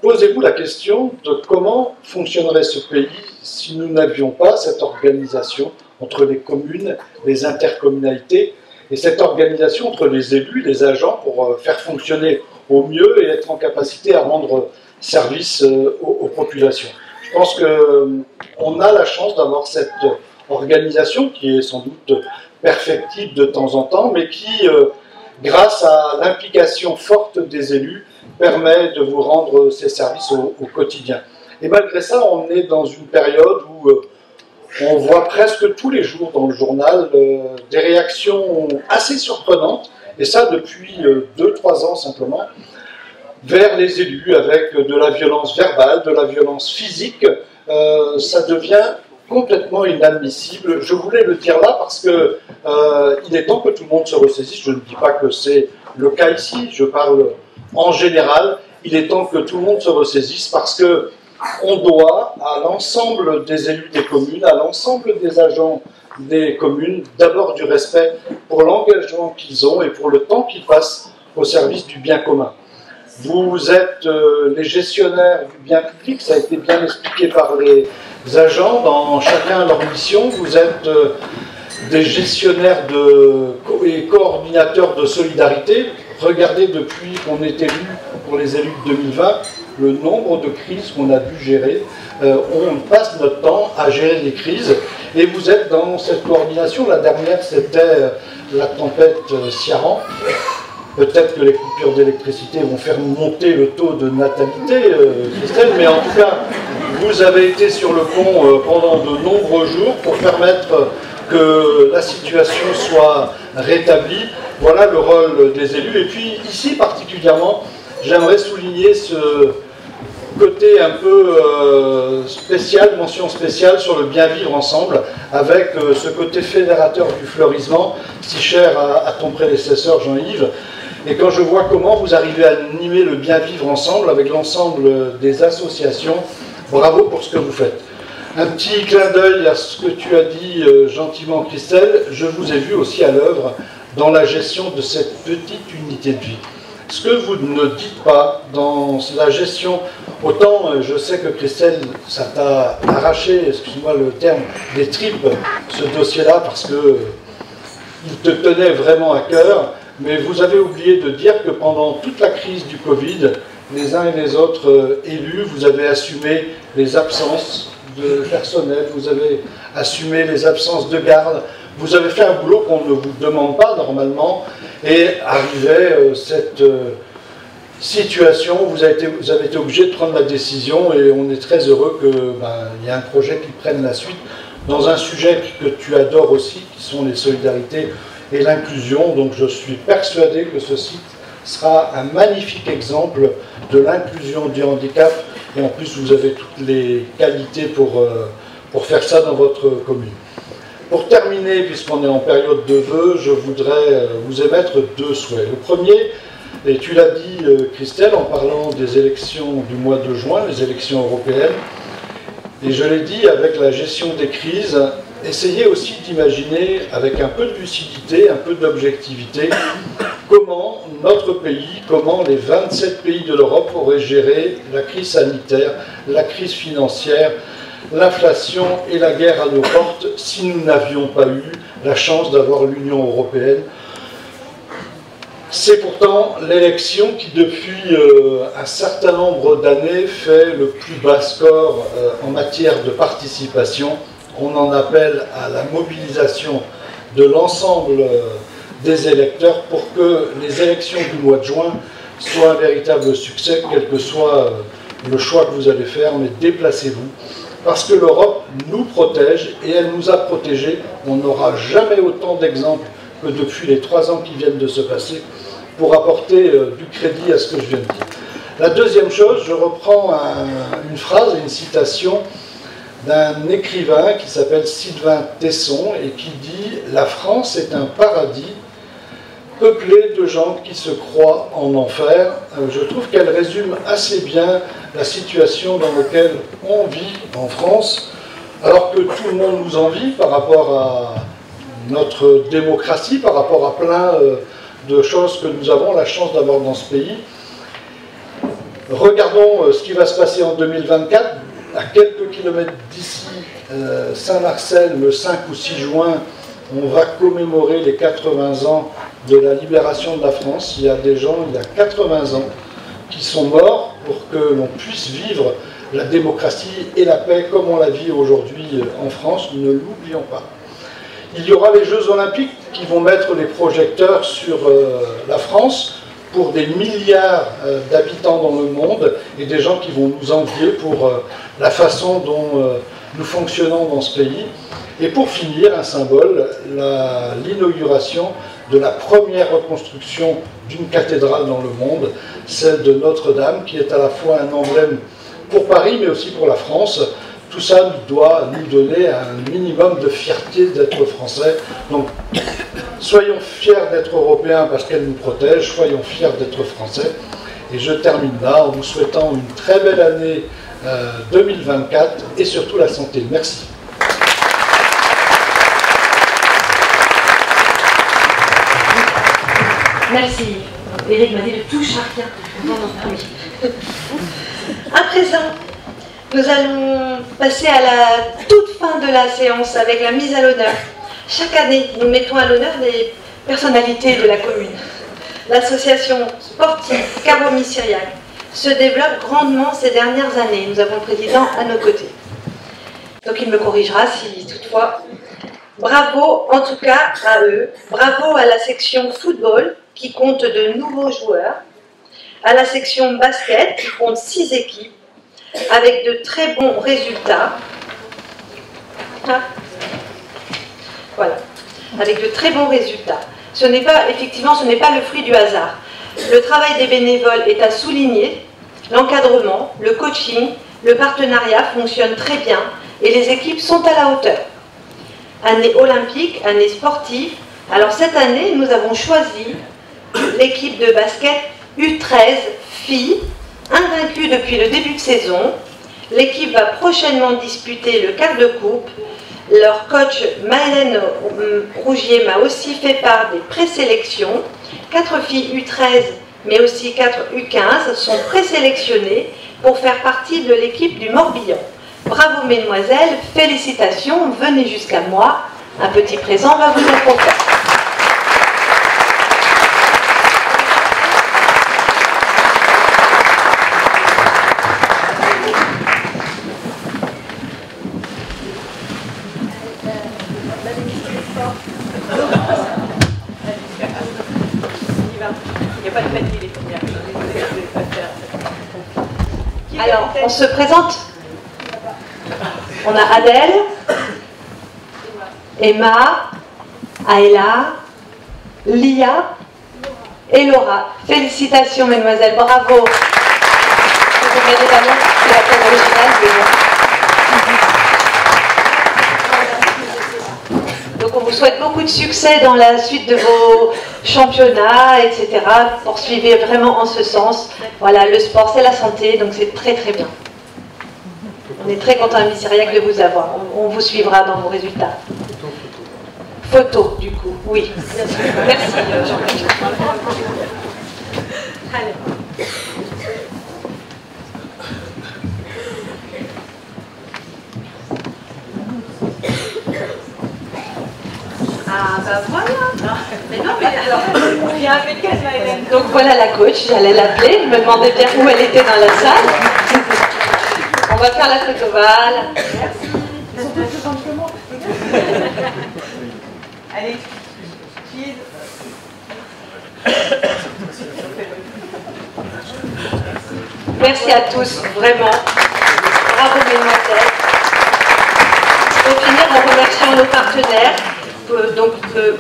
posez-vous la question de comment fonctionnerait ce pays si nous n'avions pas cette organisation entre les communes, les intercommunalités, et cette organisation entre les élus, les agents, pour faire fonctionner au mieux et être en capacité à rendre service aux populations. Je pense qu'on a la chance d'avoir cette organisation qui est sans doute perfectible de temps en temps, mais qui, grâce à l'implication forte des élus, permet de vous rendre ces services au quotidien. Et malgré ça, on est dans une période où on voit presque tous les jours dans le journal des réactions assez surprenantes, et ça depuis 2-3 ans simplement, vers les élus avec de la violence verbale, de la violence physique. Ça devient complètement inadmissible. Je voulais le dire là parce que il est temps que tout le monde se ressaisisse. Je ne dis pas que c'est le cas ici, je parle en général. Il est temps que tout le monde se ressaisisse parce que on doit à l'ensemble des élus des communes, à l'ensemble des agents des communes, d'abord du respect pour l'engagement qu'ils ont et pour le temps qu'ils passent au service du bien commun. Vous êtes les gestionnaires du bien public, ça a été bien expliqué par les agents, dans chacun leur mission. Vous êtes des gestionnaires et coordinateurs de solidarité. Regardez depuis qu'on est élu, pour les élus de 2020, le nombre de crises qu'on a dû gérer. On passe notre temps à gérer les crises et vous êtes dans cette coordination. La dernière, c'était la tempête Ciaran. Peut-être que les coupures d'électricité vont faire monter le taux de natalité, Christelle, mais en tout cas, vous avez été sur le pont pendant de nombreux jours pour permettre que la situation soit rétablie. Voilà le rôle des élus. Et puis ici particulièrement, j'aimerais souligner côté un peu spécial, mention spéciale sur le bien vivre ensemble, avec ce côté fédérateur du fleurissement, si cher à ton prédécesseur Jean-Yves. Et quand je vois comment vous arrivez à animer le bien vivre ensemble avec l'ensemble des associations, bravo pour ce que vous faites. Un petit clin d'œil à ce que tu as dit gentiment, Christelle, je vous ai vu aussi à l'œuvre dans la gestion de cette petite unité de vie. Ce que vous ne dites pas dans la gestion, autant je sais que Christelle, ça t'a arraché, excuse-moi le terme, des tripes, ce dossier-là, parce que il te tenait vraiment à cœur, mais vous avez oublié de dire que pendant toute la crise du Covid, les uns et les autres élus, vous avez assumé les absences de personnel, vous avez assumé les absences de garde, vous avez fait un boulot qu'on ne vous demande pas normalement, et arrivait cette situation, vous avez été obligé de prendre la décision, et on est très heureux qu'il y ait un projet qui prenne la suite dans un sujet que tu adores aussi, qui sont les solidarités et l'inclusion. Donc je suis persuadé que ce site sera un magnifique exemple de l'inclusion du handicap, et en plus vous avez toutes les qualités pour faire ça dans votre commune. Pour terminer, puisqu'on est en période de vœux, je voudrais vous émettre deux souhaits. Le premier, et tu l'as dit Christelle, en parlant des élections du mois de juin, les élections européennes, et je l'ai dit avec la gestion des crises, essayez aussi d'imaginer avec un peu de lucidité, un peu d'objectivité, comment notre pays, comment les 27 pays de l'Europe auraient géré la crise sanitaire, la crise financière, l'inflation et la guerre à nos portes si nous n'avions pas eu la chance d'avoir l'Union européenne. C'est pourtant l'élection qui, depuis un certain nombre d'années, fait le plus bas score en matière de participation. On en appelle à la mobilisation de l'ensemble des électeurs pour que les élections du mois de juin soient un véritable succès, quel que soit le choix que vous allez faire, mais déplacez-vous. Parce que l'Europe nous protège et elle nous a protégés. On n'aura jamais autant d'exemples que depuis les 3 ans qui viennent de se passer pour apporter du crédit à ce que je viens de dire. La deuxième chose, je reprends une phrase, une citation d'un écrivain qui s'appelle Sylvain Tesson et qui dit « La France est un paradis peuplé de gens qui se croient en enfer ». Je trouve qu'elle résume assez bien la situation dans laquelle on vit en France, alors que tout le monde nous envie par rapport à notre démocratie, par rapport à plein de choses que nous avons la chance d'avoir dans ce pays. Regardons ce qui va se passer en 2024, à quelques kilomètres d'ici, Saint-Marcel, le 5 ou 6 juin, on va commémorer les 80 ans de la libération de la France. Il y a des gens, il y a 80 ans, qui sont morts pour que l'on puisse vivre la démocratie et la paix comme on la vit aujourd'hui en France. Ne l'oublions pas. Il y aura les Jeux Olympiques qui vont mettre les projecteurs sur la France pour des milliards d'habitants dans le monde et des gens qui vont nous envier pour la façon dont nous fonctionnons dans ce pays. Et pour finir, un symbole, l'inauguration de la première reconstruction d'une cathédrale dans le monde, celle de Notre-Dame, qui est à la fois un emblème pour Paris, mais aussi pour la France. Tout ça doit nous donner un minimum de fierté d'être français. Donc, soyons fiers d'être européens parce qu'elle nous protège, soyons fiers d'être français. Et je termine là en vous souhaitant une très belle année 2024 et surtout la santé. Merci. Merci. Eric m'a dit de tout chacun. À présent, nous allons passer à la toute fin de la séance avec la mise à l'honneur. Chaque année, nous mettons à l'honneur des personnalités de la commune. L'association sportive Caromie-Syriac se développe grandement ces dernières années. Nous avons le président à nos côtés. Donc il me corrigera si toutefois. Bravo en tout cas à eux. Bravo à la section football qui compte de nouveaux joueurs, à la section basket qui compte 6 équipes avec de très bons résultats. Voilà, avec de très bons résultats. Ce n'est pas, effectivement, ce n'est pas le fruit du hasard. Le travail des bénévoles est à souligner. L'encadrement, le coaching, le partenariat fonctionnent très bien et les équipes sont à la hauteur. Année olympique, année sportive. Alors cette année, nous avons choisi l'équipe de basket U13 filles, invaincue depuis le début de saison. L'équipe va prochainement disputer le quart de coupe. Leur coach Maëlène Rougier m'a aussi fait part des présélections. 4 filles U13, mais aussi 4 U15 sont présélectionnées pour faire partie de l'équipe du Morbihan. Bravo mesdemoiselles, félicitations, venez jusqu'à moi. Un petit présent va vous être offert. Alors, on se présente. On a Adèle, Emma, Aïla, Lia et Laura. Félicitations, mesdemoiselles, bravo. Vous avez des ballons, c'est la peine originale. Donc on vous souhaite beaucoup de succès dans la suite de vos championnats, etc. Poursuivez vraiment en ce sens. Voilà, le sport, c'est la santé, donc c'est très très bien. On est très content à Miss Syriac de vous avoir. On vous suivra dans vos résultats. Photo, du coup, oui. Merci, Jean-Claude. Ah, bah voilà. Mais non, mais alors, il y a avec elle, Maëlène. Donc voilà la coach, j'allais l'appeler. Je me demandais bien où elle était dans la salle. On va faire la photo ovale. Merci. Allez, cheese. Merci à tous, vraiment. Bravo mesdemoiselles. Pour finir, en remerciant nos partenaires,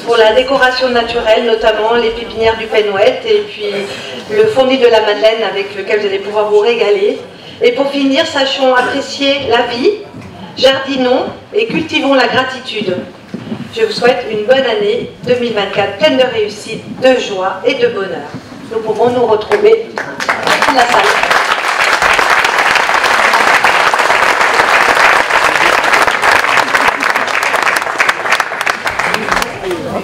pour la décoration naturelle, notamment les pépinières du Penouette et puis le fourni de la Madeleine avec lequel vous allez pouvoir vous régaler. Et pour finir, sachons apprécier la vie, jardinons et cultivons la gratitude. Je vous souhaite une bonne année 2024, pleine de réussite, de joie et de bonheur. Nous pouvons nous retrouver dans la salle.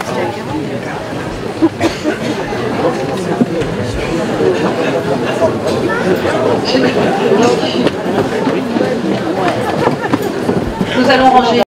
Thank you.